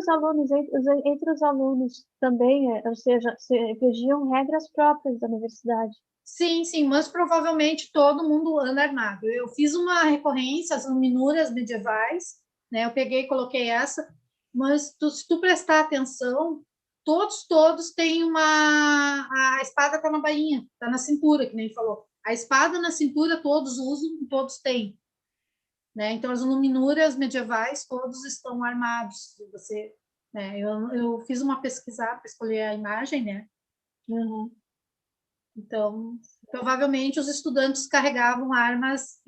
os alunos também, ou seja, se regiam regras próprias da universidade. Sim, sim, mas provavelmente todo mundo anda armado. Eu fiz uma recorrência às luminuras medievais, né? Eu peguei e coloquei essa, mas se tu prestar atenção, todos têm a espada está na bainha, está na cintura, que nem falou. A espada na cintura todos usam, todos têm, né? Então as luminuras medievais todos estão armados. Você, né? Eu fiz uma pesquisa para escolher a imagem, né? Uhum. Então, provavelmente os estudantes carregavam armas,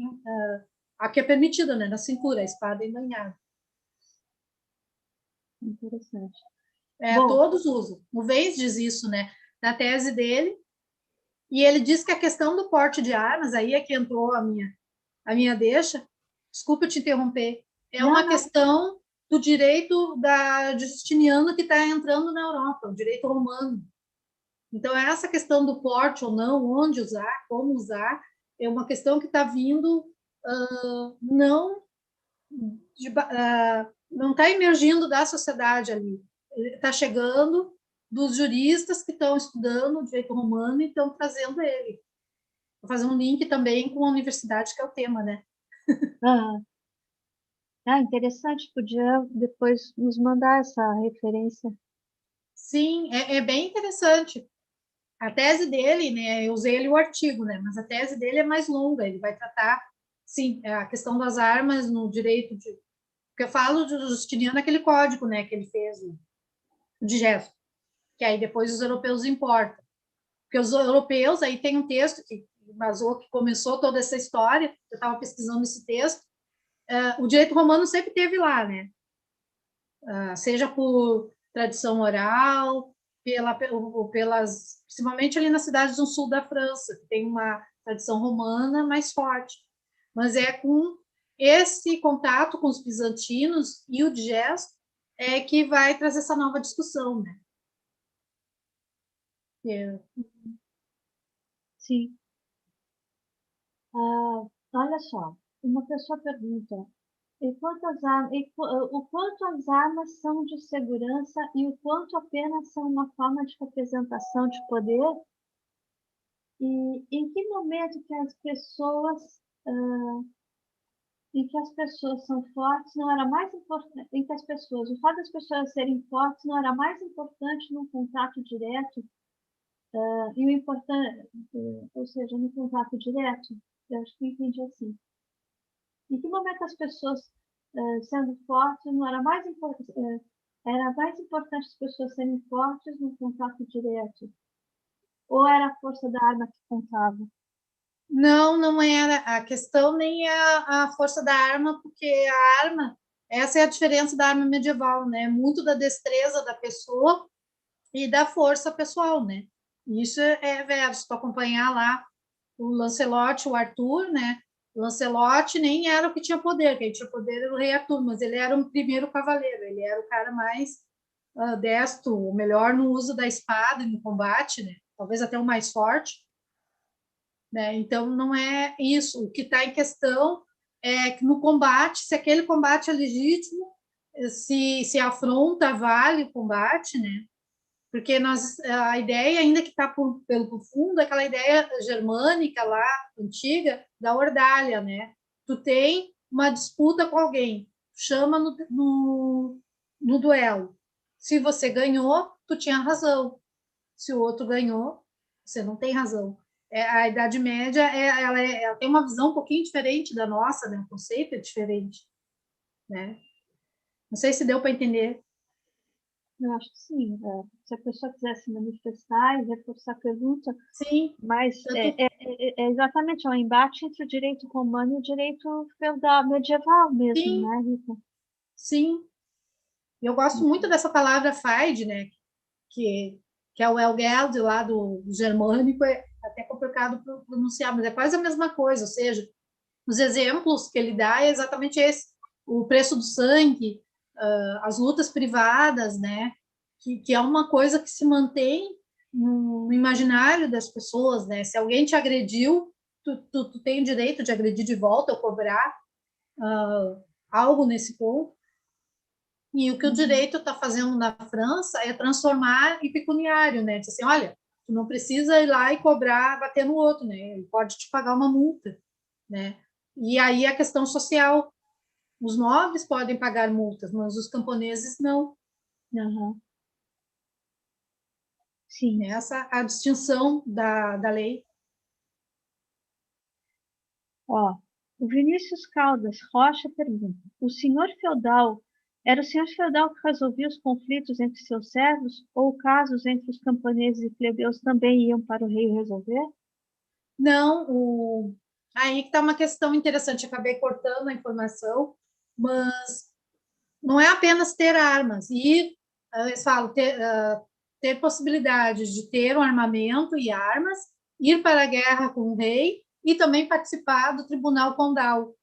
a que é permitida, né, na cintura, a espada embainhada. Interessante. Bom, todos usam. O Weiss diz isso, né, na tese dele, e ele diz que a questão do porte de armas, aí é que entrou a minha deixa, desculpa te interromper, é uma questão do direito justiniano que está entrando na Europa, o direito romano. Então, essa questão do porte ou não, onde usar, como usar, é uma questão que está vindo, não não está emergindo da sociedade ali. Está chegando dos juristas que estão estudando o direito romano e estão trazendo ele. Vou fazer um link também com a universidade, que é o tema, né? Interessante. Podia depois nos mandar essa referência. Sim, é bem interessante. A tese dele, né, eu usei o artigo, né, mas a tese dele é mais longa, ele vai tratar, sim, a questão das armas no direito de... Porque eu falo do Justiniano, aquele código, né, que ele fez, o digesto, que aí depois os europeus importam. Porque os europeus, aí tem um texto que embasou, que começou toda essa história, eu estava pesquisando esse texto, o direito romano sempre teve lá, né, seja por tradição oral, pelas, principalmente ali nas cidades do sul da França, que tem uma tradição romana mais forte. Mas é com esse contato com os bizantinos e o digesto que vai trazer essa nova discussão, né? Sim. Olha só, uma pessoa pergunta: o quanto as armas são de segurança e o quanto apenas são uma forma de representação de poder? E em que momento que as pessoas em que as pessoas são fortes não era mais importante, em que as pessoas, o fato das pessoas serem fortes não era mais importante no contato direto, e o importante, ou seja, no contato direto, eu acho que eu entendi assim. Em que momento as pessoas sendo fortes não era mais importante, era mais importante as pessoas serem fortes no contato direto, ou era a força da arma que contava? Não, não era. A questão nem é a força da arma, porque a arma, essa é a diferença da arma medieval, né? Muito da destreza da pessoa e da força pessoal, né? Isso é verso. Tu acompanhar lá o Lancelot, o Arthur, né? O Lancelot nem era o que tinha poder, quem tinha poder era o rei Arthur, mas ele era o primeiro cavaleiro, ele era o cara mais destro, o melhor no uso da espada e no combate, né? Talvez até o mais forte, né? Então não é isso. O que está em questão é que no combate, se aquele combate é legítimo, se a afronta vale o combate, né? Porque a ideia, ainda que está pelo fundo, é aquela ideia germânica lá, antiga, da ordalha, né? Tu tem uma disputa com alguém, chama no duelo. Se você ganhou, tu tinha razão. Se o outro ganhou, você não tem razão. A Idade Média ela tem uma visão um pouquinho diferente da nossa, né? O conceito é diferente, né? Não sei se deu para entender. Eu acho que sim. Se a pessoa quiser se manifestar e reforçar a pergunta, sim, mas é exatamente um embate entre o direito romano e o direito feudal, medieval mesmo, sim, né, Rita? sim. Eu gosto muito dessa palavra Feid, né? Que é o Elgeld lá do germânico, é até complicado pronunciar, mas é quase a mesma coisa, ou seja, os exemplos que ele dá é exatamente esse: o preço do sangue, as lutas privadas, né? Que é uma coisa que se mantém no imaginário das pessoas, né? Se alguém te agrediu, tu tem o direito de agredir de volta ou cobrar algo nesse ponto. E o que o direito está fazendo na França é transformar em pecuniário, né? Diz assim, olha, tu não precisa ir lá e cobrar, bater no outro, né? Ele pode te pagar uma multa, né? E aí a questão social, os nobres podem pagar multas, mas os camponeses não. Uhum. Sim. Essa é a distinção da lei. Ó, o Vinícius Caldas Rocha pergunta: o senhor feudal era o senhor feudal que resolvia os conflitos entre seus servos ou casos entre os camponeses e plebeus também iam para o rei resolver? Não, aí que está uma questão interessante. Acabei cortando a informação, mas não é apenas ter armas. E eles falam ter possibilidades de ter um armamento e armas, ir para a guerra com o rei e também participar do tribunal condal.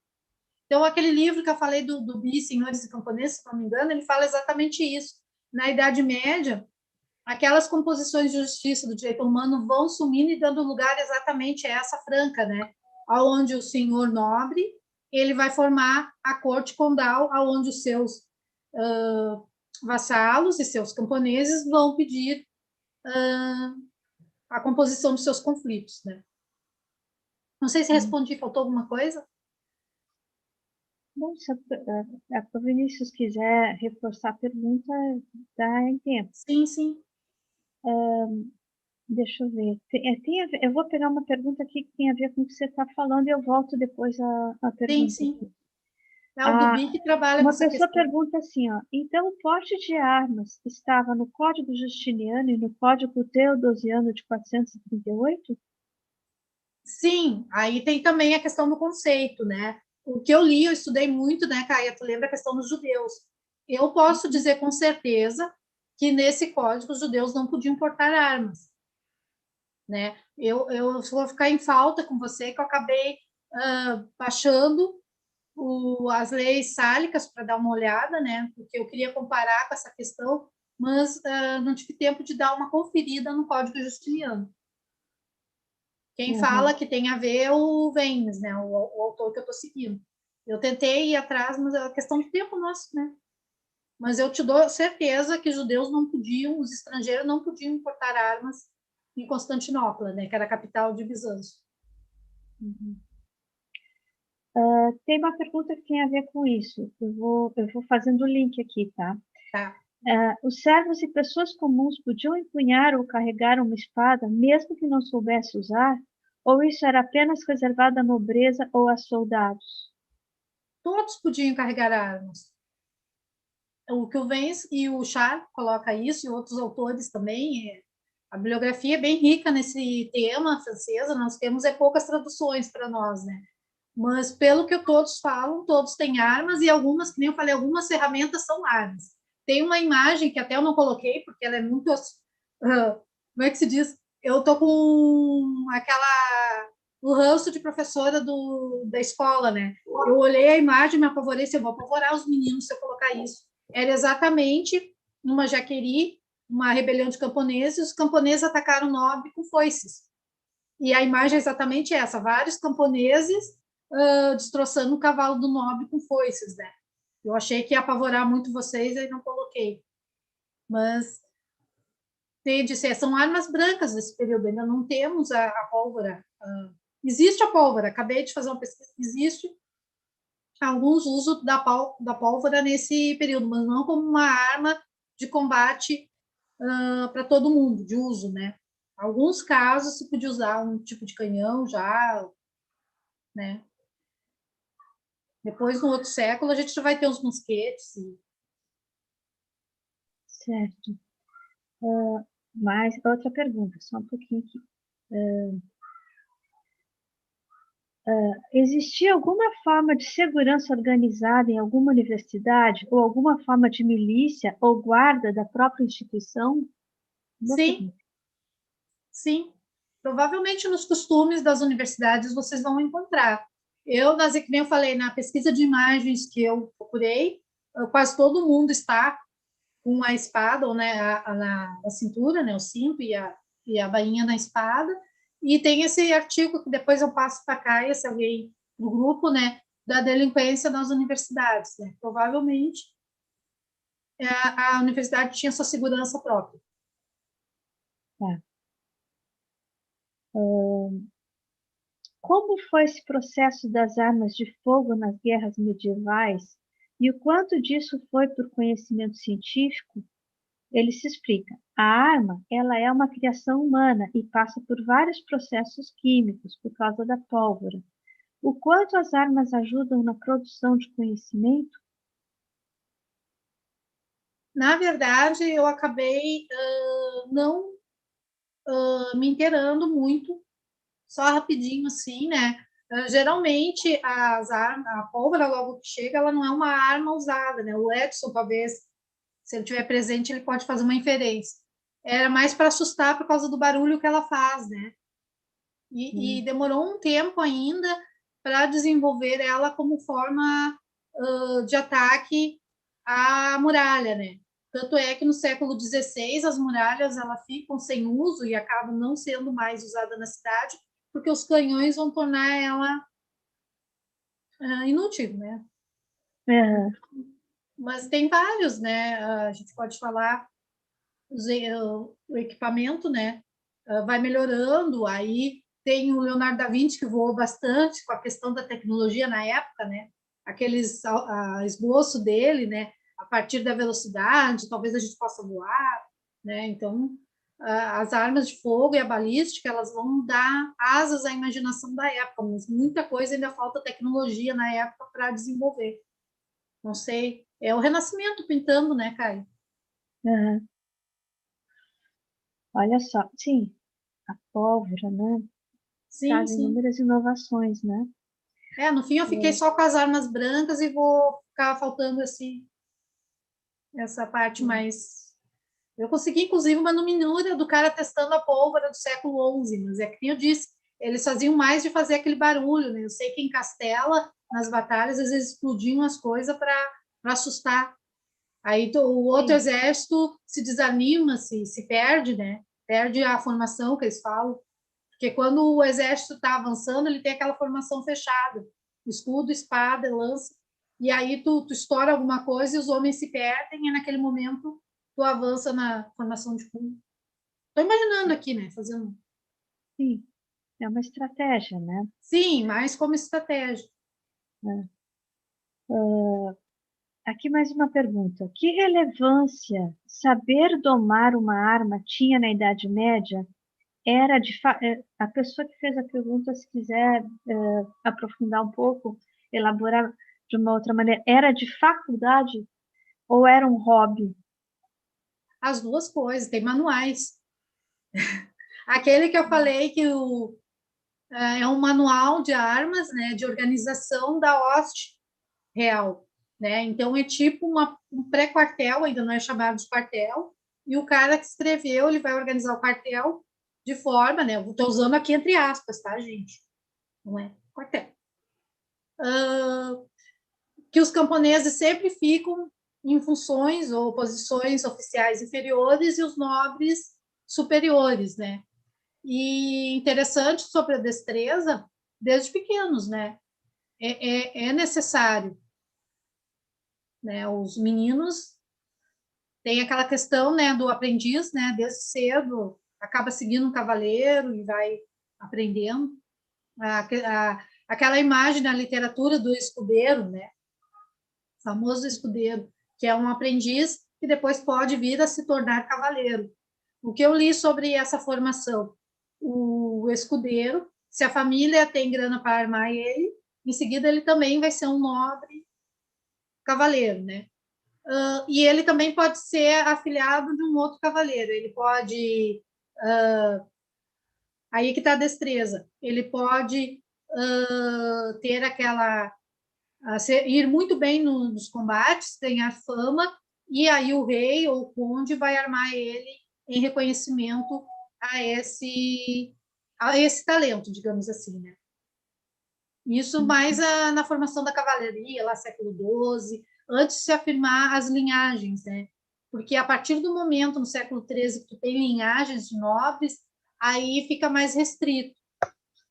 Então, aquele livro que eu falei do Bi, Senhores e Camponeses, se não me engano, ele fala exatamente isso. Na Idade Média, aquelas composições de justiça do direito humano vão sumindo e dando lugar exatamente a essa franca, né? Aonde o senhor nobre ele vai formar a corte condal, aonde os seus vassalos e seus camponeses vão pedir a composição dos seus conflitos, né? Não sei se respondi, faltou alguma coisa? Bom, se a Vinícius quiser reforçar a pergunta, dá em tempo. Sim, sim. Deixa eu ver. Eu vou pegar uma pergunta aqui que tem a ver com o que você está falando e eu volto depois a pergunta. Sim, sim. É o Dubi que trabalha com Uma essa pessoa questão. pergunta assim, ó, então o porte de armas estava no Código Justiniano e no Código Teodosiano de 438? Sim, aí tem também a questão do conceito, né? O que eu li, eu estudei muito, né, Caia? Tu lembra a questão dos judeus? Eu posso dizer com certeza que nesse código os judeus não podiam portar armas, né? Eu vou ficar em falta com você que eu acabei baixando as leis sálicas para dar uma olhada, né? Porque eu queria comparar com essa questão, mas não tive tempo de dar uma conferida no Código Justiniano. Quem fala que tem a ver é o Vennes, né? O autor que eu estou seguindo. Eu tentei ir atrás, mas é uma questão de tempo nosso, né? Mas eu te dou certeza que os judeus não podiam, os estrangeiros não podiam importar armas em Constantinopla, né? Que era a capital de Bizâncio. Tem uma pergunta que tem a ver com isso. Eu vou fazendo o link aqui, tá? Tá. Os servos e pessoas comuns podiam empunhar ou carregar uma espada, mesmo que não soubesse usar? Ou isso era apenas reservado à nobreza ou a soldados? Todos podiam carregar armas. O que o Vence e o Char coloca isso, e outros autores também. A bibliografia é bem rica nesse tema francesa, nós temos poucas traduções para nós, né? Mas pelo que todos falam, todos têm armas e algumas, que nem eu falei, algumas ferramentas são armas. Tem uma imagem que até eu não coloquei, porque ela é muito... como é que se diz? Eu tô com o ranço de professora da escola, né? Eu olhei a imagem, me apavorei, eu vou apavorar os meninos se eu colocar isso. Era exatamente numa jaquerie, uma rebelião de camponeses, os camponeses atacaram o nobre com foices. E a imagem é exatamente essa, vários camponeses destroçando o cavalo do nobre com foices, né? Eu achei que ia apavorar muito vocês, aí não coloquei. Mas são armas brancas nesse período, ainda não temos a pólvora. Existe a pólvora, acabei de fazer uma pesquisa, existe alguns usos da pólvora nesse período, mas não como uma arma de combate para todo mundo, de uso, né? Alguns casos se podia usar um tipo de canhão já, né? Depois, no outro século, a gente já vai ter os mosquetes. Certo. Mas outra pergunta, só um pouquinho aqui. Existia alguma forma de segurança organizada em alguma universidade ou alguma forma de milícia ou guarda da própria instituição? Sim, sim. Provavelmente nos costumes das universidades vocês vão encontrar. Que nem eu falei, na pesquisa de imagens que eu procurei, quase todo mundo está com a espada, ou né, na cintura, né, o cinto e a bainha na espada, E tem esse artigo que depois eu passo para cá, se alguém do grupo, né, da delinquência nas universidades, né? Provavelmente a universidade tinha sua segurança própria. Tá. Como foi esse processo das armas de fogo nas guerras medievais e o quanto disso foi por conhecimento científico? Ele se explica. A arma, ela é uma criação humana e passa por vários processos químicos por causa da pólvora. O quanto as armas ajudam na produção de conhecimento? Na verdade, eu acabei não me inteirando muito, só rapidinho assim, né? Geralmente, a pólvora, logo que chega, ela não é uma arma usada, né? O Edson, talvez, se ele estiver presente, ele pode fazer uma inferência. Era mais para assustar por causa do barulho que ela faz, né? E demorou um tempo ainda para desenvolver ela como forma de ataque à muralha, né? Tanto é que no século XVI as muralhas ela ficam sem uso e acabam não sendo mais usada na cidade, porque os canhões vão tornar ela inútil, né? Uhum. Mas tem vários, né? A gente pode falar o equipamento, né? Vai melhorando, aí tem o Leonardo da Vinci que voou bastante com a questão da tecnologia na época, né? Aqueles esboço dele, né? A partir da velocidade, talvez a gente possa voar, né? Então, as armas de fogo e a balística, elas vão dar asas à imaginação da época, mas muita coisa ainda falta tecnologia na época para desenvolver. Não sei, é o Renascimento pintando, né, Caio? Uhum. Olha só, sim, a pólvora, né? Sim, Traz sim. inúmeras inovações, né? No fim eu fiquei só com as armas brancas e vou ficar faltando essa parte mais. Eu consegui, inclusive, uma nominura do cara testando a pólvora do século XI, mas é que eu disse, eles faziam mais de fazer aquele barulho, né? Eu sei que em Castela, nas batalhas, às vezes explodiam as coisas para assustar. Aí o outro Sim. exército se desanima, se perde, né? Perde a formação que eles falam. Porque quando o exército está avançando, ele tem aquela formação fechada, escudo, espada, lança, e aí tu estoura alguma coisa e os homens se perdem, e naquele momento tu avança na formação de fundo. Estou imaginando aqui, né? Fazendo. Sim, é uma estratégia, né? Sim, mais como estratégia. Aqui mais uma pergunta. Que relevância saber domar uma arma tinha na Idade Média? Era a pessoa que fez a pergunta, se quiser aprofundar um pouco, elaborar de uma outra maneira, era de faculdade ou era um hobby? As duas coisas, tem manuais. Aquele que eu falei que é um manual de armas, né, de organização da hoste real, né? Então é tipo um pré-quartel, ainda não é chamado de quartel, e o cara que escreveu, ele vai organizar o quartel de forma, né? Eu estou usando aqui entre aspas, tá, gente? Não é quartel. Que os camponeses sempre ficam em funções ou posições oficiais inferiores e os nobres superiores, né? E interessante sobre a destreza, desde pequenos, né? É necessário, né? Os meninos têm aquela questão, né, do aprendiz, né? Desde cedo acaba seguindo um cavaleiro e vai aprendendo. Aquela imagem na literatura do escudeiro, né? O famoso escudeiro, que é um aprendiz que depois pode vir a se tornar cavaleiro. O que eu li sobre essa formação? O escudeiro, se a família tem grana para armar ele, em seguida ele também vai ser um nobre cavaleiro, né? E ele também pode ser afiliado de um outro cavaleiro. Ele pode. Aí que está a destreza. Ele pode ter aquela. Ir muito bem nos combates, ganhar fama, e aí o rei ou o conde vai armar ele em reconhecimento a esse talento, digamos assim, né? Isso mais na formação da cavalaria, lá século XII, antes de se afirmar as linhagens, né? Porque a partir do momento, no século XIII, que tu tem linhagens de nobres, aí fica mais restrito.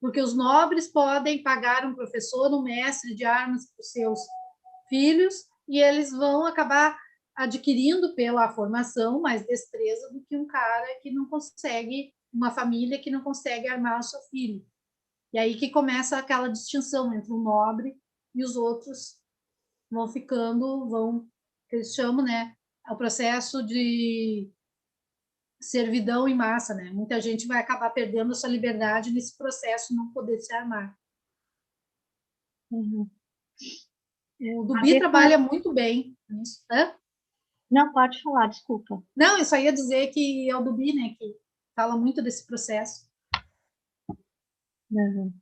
porque os nobres podem pagar um professor, um mestre de armas para os seus filhos, e eles vão acabar adquirindo pela formação mais destreza do que um cara que não consegue, uma família que não consegue armar o seu filho. E aí que começa aquela distinção entre o nobre e os outros vão ficando, que eles chamam, né, o processo de servidão em massa, né? Muita gente vai acabar perdendo a sua liberdade nesse processo de não poder se armar. Uhum. O Duby trabalha muito bem nisso. Não, pode falar, desculpa. Não, eu só ia dizer que é o Duby, né, que fala muito desse processo. Uhum.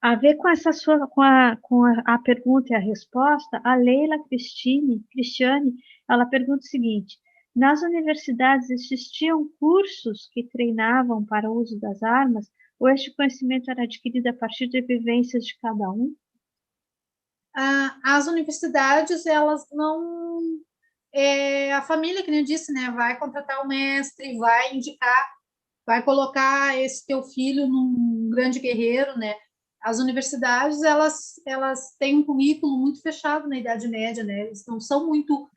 A ver com essa sua, com a pergunta e a resposta, a Leila Cristiane, ela pergunta o seguinte: nas universidades existiam cursos que treinavam para o uso das armas, ou este conhecimento era adquirido a partir de vivências de cada um? As universidades, elas não... a família, que nem eu disse, né, vai contratar o mestre, vai indicar, vai colocar esse teu filho num grande guerreiro, né? As universidades, elas têm um currículo muito fechado na Idade Média, né? Eles não são muito,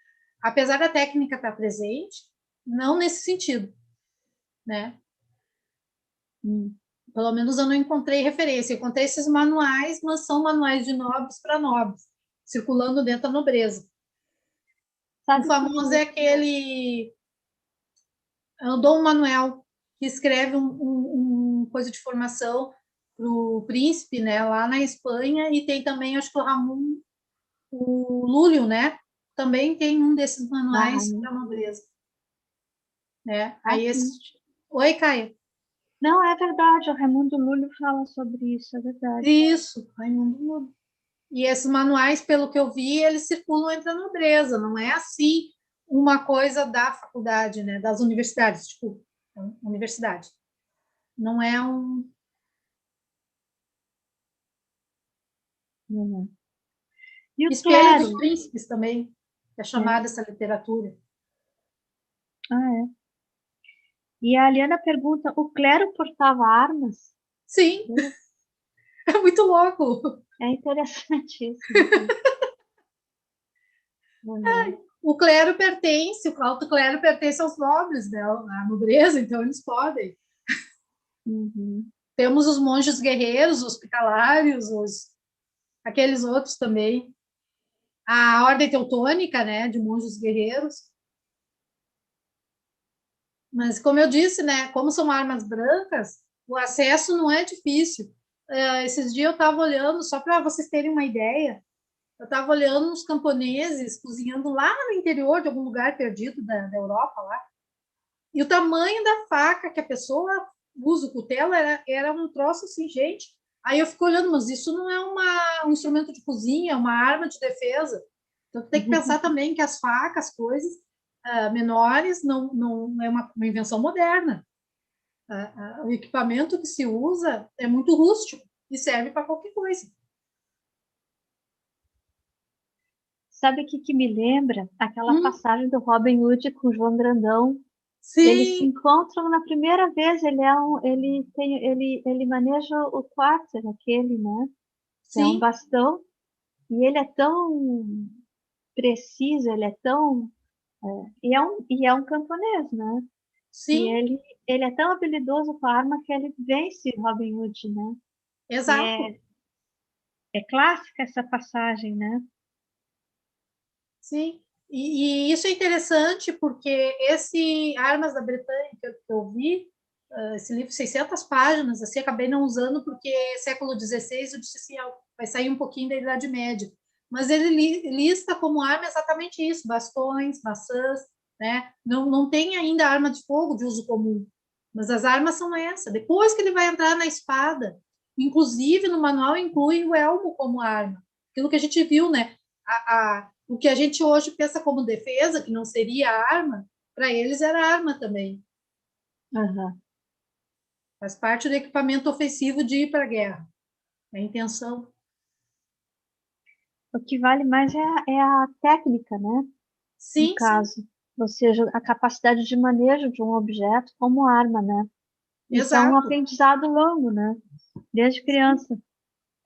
apesar da técnica estar presente, não nesse sentido, né? Pelo menos eu não encontrei referência. Eu encontrei esses manuais, mas são manuais de nobres para nobres, circulando dentro da nobreza. Sabe o famoso é aquele Dom Manuel, que escreve um coisa de formação para o príncipe, né, lá na Espanha, e tem também, acho que o Ramon, o Lúlio, né, também tem um desses manuais para a nobreza. Né? Aí esse... Oi, Caio. Não, é verdade, o Raimundo Lúlio fala sobre isso, é verdade. Isso, Raimundo Lúlio. E esses manuais, pelo que eu vi, eles circulam entre a nobreza, não é assim uma coisa da faculdade, né, das universidades, tipo, universidade. Não é um... Uhum. E o Espelho clero? dos Príncipes também, é chamada essa literatura. Ah, é. E a Aliana pergunta, o clero portava armas? Sim, é muito louco. É interessante isso. Então. O clero pertence, o alto clero pertence aos nobres, né? A nobreza, então eles podem. Uhum. Temos os monges guerreiros, os hospitalários, aqueles outros também. A ordem teutônica, né, de monges guerreiros. Mas, como eu disse, né, como são armas brancas, o acesso não é difícil. Esses dias eu estava olhando, só para vocês terem uma ideia, eu estava olhando uns camponeses cozinhando lá no interior de algum lugar perdido da Europa, lá. E o tamanho da faca que a pessoa usa, o cutelo, era um troço assim, gente. Aí eu fico olhando, mas isso não é um instrumento de cozinha, é uma arma de defesa. Então, tem que pensar também que as facas, coisas menores, não é uma invenção moderna. O equipamento que se usa é muito rústico e serve para qualquer coisa. Sabe o que me lembra? Aquela passagem do Robin Hood com o João Grandão. Sim. Eles se encontram na primeira vez, ele maneja o quarter, aquele, né? Sim. É um bastão, e ele é tão preciso, ele é tão... e é um camponês, né? Sim. E ele é tão habilidoso com a arma que ele vence Robin Hood, né? Exato. É clássica essa passagem, né? Sim, e isso é interessante porque esse Armas da Bretanha que eu vi, esse livro, 600 páginas, assim, acabei não usando porque século XVI, eu disse assim, vai sair um pouquinho da Idade Média. Mas ele lista como arma exatamente isso, bastões, maçãs, né? Não tem ainda arma de fogo de uso comum, mas as armas são essa. Depois que ele vai entrar na espada, inclusive no manual inclui o elmo como arma. Aquilo que a gente viu, né? O que a gente hoje pensa como defesa, que não seria arma, para eles era arma também. Uhum. Faz parte do equipamento ofensivo de ir para a guerra. É a intenção. O que vale mais é a técnica, né? Sim, no caso. sim. Ou seja, a capacidade de manejo de um objeto como arma, né? Isso é um Exato. aprendizado longo, né? desde criança.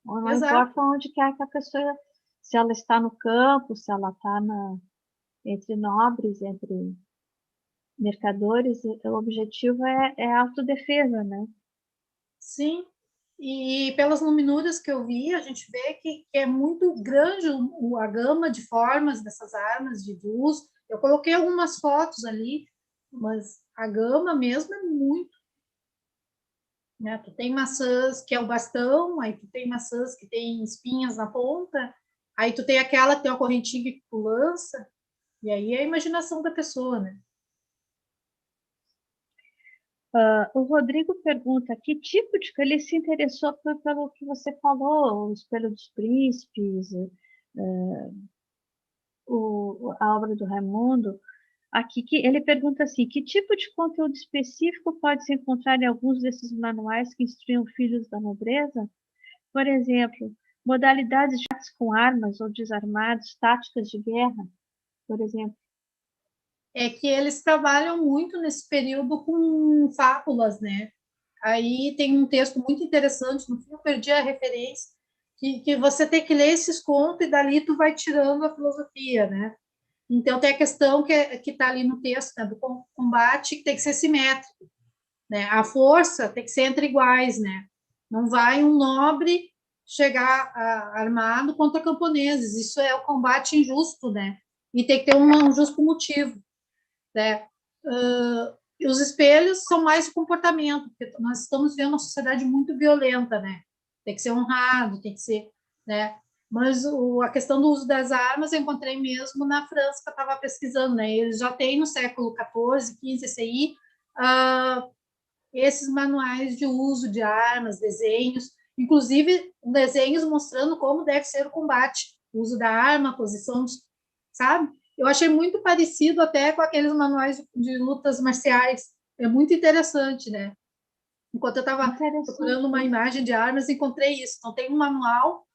Não Exato. importa onde quer que a pessoa, se ela está no campo, se ela está entre nobres, entre mercadores, o objetivo é a autodefesa, né? Sim. E pelas luminuras que eu vi, a gente vê que é muito grande a gama de formas dessas armas de uso. Eu coloquei algumas fotos ali, mas a gama mesmo é muito, né? Tu tem maçãs que é o bastão, aí tu tem maçãs que tem espinhas na ponta, aí tu tem aquela que tem uma correntinha que tu lança, e aí é a imaginação da pessoa, né? O Rodrigo pergunta que tipo de... Ele se interessou pelo que você falou, o Espelho dos Príncipes, a obra do Raimundo. Aqui que ele pergunta assim: que tipo de conteúdo específico pode-se encontrar em alguns desses manuais que instruem filhos da nobreza? Por exemplo, modalidades de ataques com armas ou desarmados, táticas de guerra, por exemplo. É que eles trabalham muito nesse período com fábulas, né? Aí tem um texto muito interessante, no fim eu perdi a referência, que você tem que ler esses contos e dali tu vai tirando a filosofia, né? Então tem a questão que está ali no texto, né, do combate, que tem que ser simétrico, né? A força tem que ser entre iguais, né? Não vai um nobre chegar armado contra camponeses, isso é o combate injusto, né? E tem que ter um justo motivo, né? E os espelhos são mais de comportamento, porque nós estamos vendo uma sociedade muito violenta, né? Tem que ser honrado, tem que ser, né? Mas a questão do uso das armas eu encontrei mesmo na França, que eu estava pesquisando, né? Eles já têm no século XIV, XV, esse aí, esses manuais de uso de armas, desenhos, inclusive desenhos mostrando como deve ser o combate, o uso da arma, a posição, sabe? Eu achei muito parecido até com aqueles manuais de lutas marciais. É muito interessante, né? Enquanto eu estava procurando uma Interessante. imagem de armas, encontrei isso. Então, tem um manual,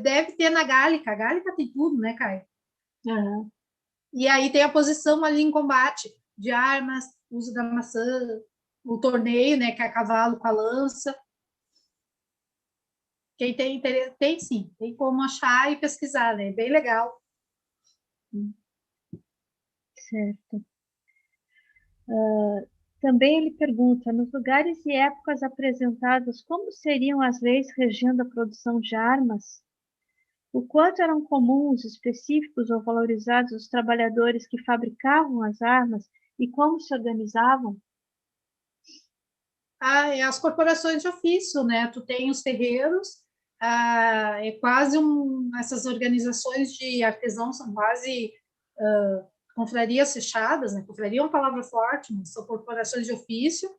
deve ter na Gálica. A Gálica tem tudo, né, Caio? Uhum. E aí tem a posição ali em combate de armas, uso da maçã, o torneio, né, que é a cavalo com a lança. Quem tem interesse, tem sim, tem como achar e pesquisar, né? Bem legal. Certo. Também ele pergunta, nos lugares e épocas apresentados, como seriam as leis regendo a produção de armas? O quanto eram comuns, específicos ou valorizados os trabalhadores que fabricavam as armas e como se organizavam? É as corporações de ofício, né? Tu tem os ferreiros, é quase essas organizações de artesãos são quase confrarias fechadas, né? Confraria é uma palavra forte, mas são corporações de ofício,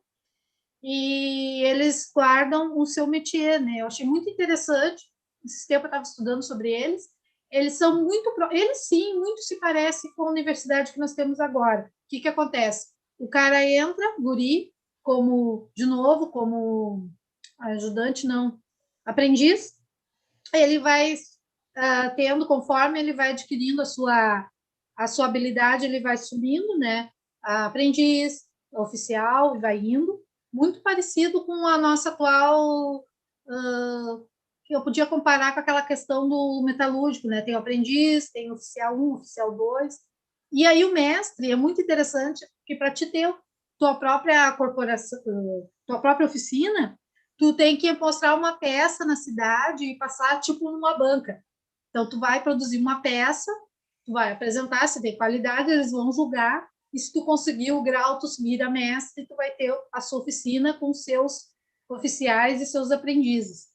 e eles guardam o seu métier, né? Eu achei muito interessante, esse tempo eu estava estudando sobre eles, eles são muito, eles sim, muito se parecem com a universidade que nós temos agora. O que acontece? O cara entra, guri, como, de novo, como ajudante, não, aprendiz, ele vai tendo, conforme ele vai adquirindo a sua habilidade, ele vai subindo, né? Aprendiz, oficial, vai indo, muito parecido com a nossa atual, que eu podia comparar com aquela questão do metalúrgico, né? Tem o aprendiz, tem o oficial 1, oficial 2, e aí o mestre é muito interessante, porque para te ter tua própria corporação, tua própria oficina, tu tem que mostrar uma peça na cidade e passar tipo numa banca. Então tu vai produzir uma peça, tu vai apresentar se tem qualidade, eles vão julgar, e se tu conseguir o grau, tu vira mestre, tu vai ter a sua oficina com seus oficiais e seus aprendizes,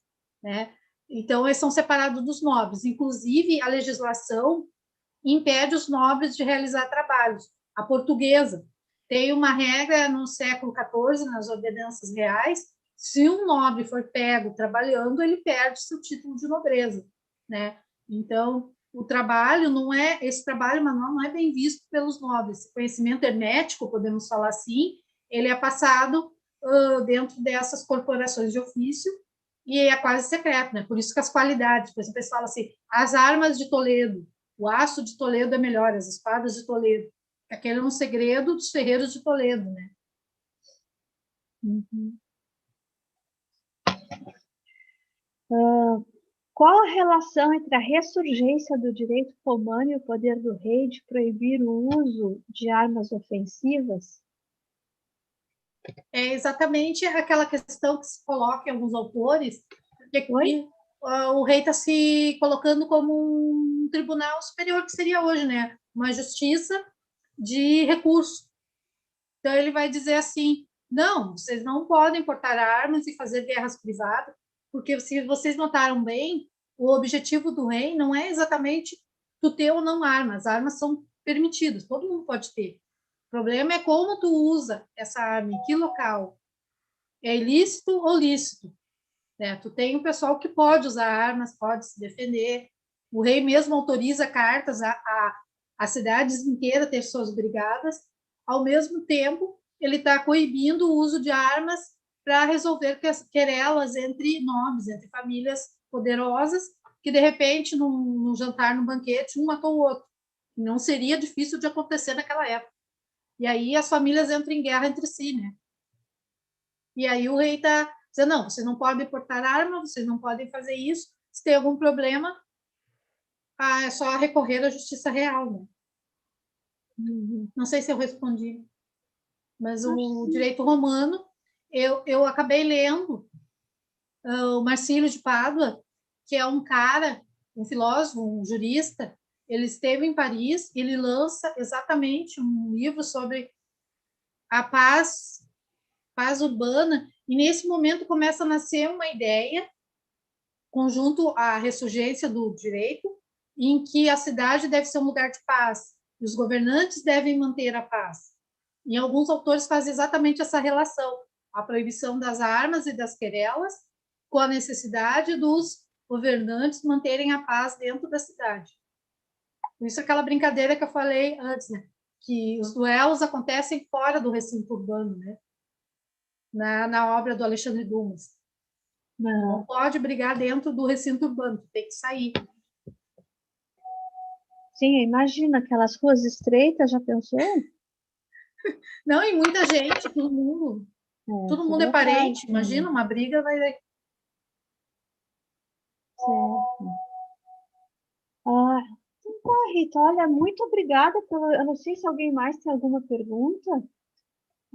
né? Então eles são separados dos nobres. Inclusive a legislação impede os nobres de realizar trabalhos. A portuguesa tem uma regra no século XIV, nas ordenanças reais, se um nobre for pego trabalhando, ele perde seu título de nobreza, né? Então, o trabalho não é, esse trabalho manual não é bem visto pelos nobres. Esse conhecimento hermético, podemos falar assim, ele é passado dentro dessas corporações de ofício e é quase secreto, né? Por isso que as qualidades, por exemplo, eles falam assim, as armas de Toledo, o aço de Toledo é melhor, as espadas de Toledo. Aquele é um segredo dos ferreiros de Toledo, né? Uhum. Qual a relação entre a ressurgência do direito romano e o poder do rei de proibir o uso de armas ofensivas? É exatamente aquela questão que se coloca em alguns autores, que aqui, o rei está se colocando como um tribunal superior, que seria hoje, né? Uma justiça de recurso. Então, ele vai dizer assim, não, vocês não podem portar armas e fazer guerras privadas, porque se vocês notaram bem, o objetivo do rei não é exatamente tu ter ou não armas. As armas são permitidas, todo mundo pode ter. O problema é como tu usa essa arma, em que local. É ilícito ou lícito? Né? Tu tem um pessoal que pode usar armas, pode se defender. O rei mesmo autoriza cartas a cidades inteiras ter suas brigadas. Ao mesmo tempo, ele está coibindo o uso de armas para resolver querelas entre nobres, entre famílias poderosas, que de repente, num jantar, num banquete, um matou o outro. Não seria difícil de acontecer naquela época. E aí as famílias entram em guerra entre si, né? E aí o rei está dizendo, não, vocês não podem portar arma, vocês não podem fazer isso. Se tem algum problema, é só recorrer à justiça real, né? Não sei se eu respondi, mas o direito romano, eu acabei lendo o Marcílio de Pádua, que é um cara, um filósofo, um jurista. Ele esteve em Paris, ele lança exatamente um livro sobre a paz urbana, e nesse momento começa a nascer uma ideia, conjunto à ressurgência do direito, em que a cidade deve ser um lugar de paz, e os governantes devem manter a paz. E alguns autores fazem exatamente essa relação, a proibição das armas e das querelas, com a necessidade dos governantes manterem a paz dentro da cidade. Por isso aquela brincadeira que eu falei antes, né? Que os duelos acontecem fora do recinto urbano, né? Na obra do Alexandre Dumas. Não pode brigar dentro do recinto urbano, tem que sair. Sim, imagina aquelas ruas estreitas, já pensou? Não, e muita gente, todo mundo é parente. Imagina, uma briga vai. Certo. Então tá, Rita, olha, muito obrigada eu não sei se alguém mais tem alguma pergunta.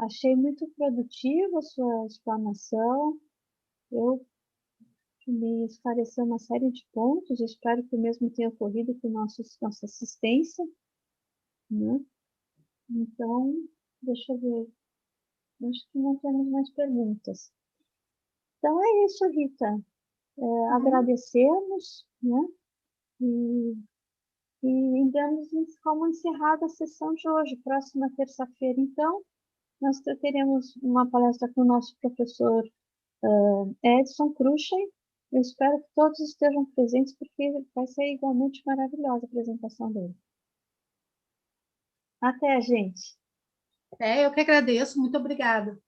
Achei muito produtiva a sua explanação. Eu me esclareceu uma série de pontos. Espero que o mesmo tenha ocorrido com nossa assistência, né? Então, deixa eu ver. Acho que não temos mais perguntas. Então é isso, Rita. Agradecemos, né? E damos como encerrada a sessão de hoje. Próxima terça-feira, então, nós teremos uma palestra com o nosso professor Edson Cruxem. Eu espero que todos estejam presentes, porque vai ser igualmente maravilhosa a apresentação dele. Até, gente. Eu que agradeço. Muito obrigada.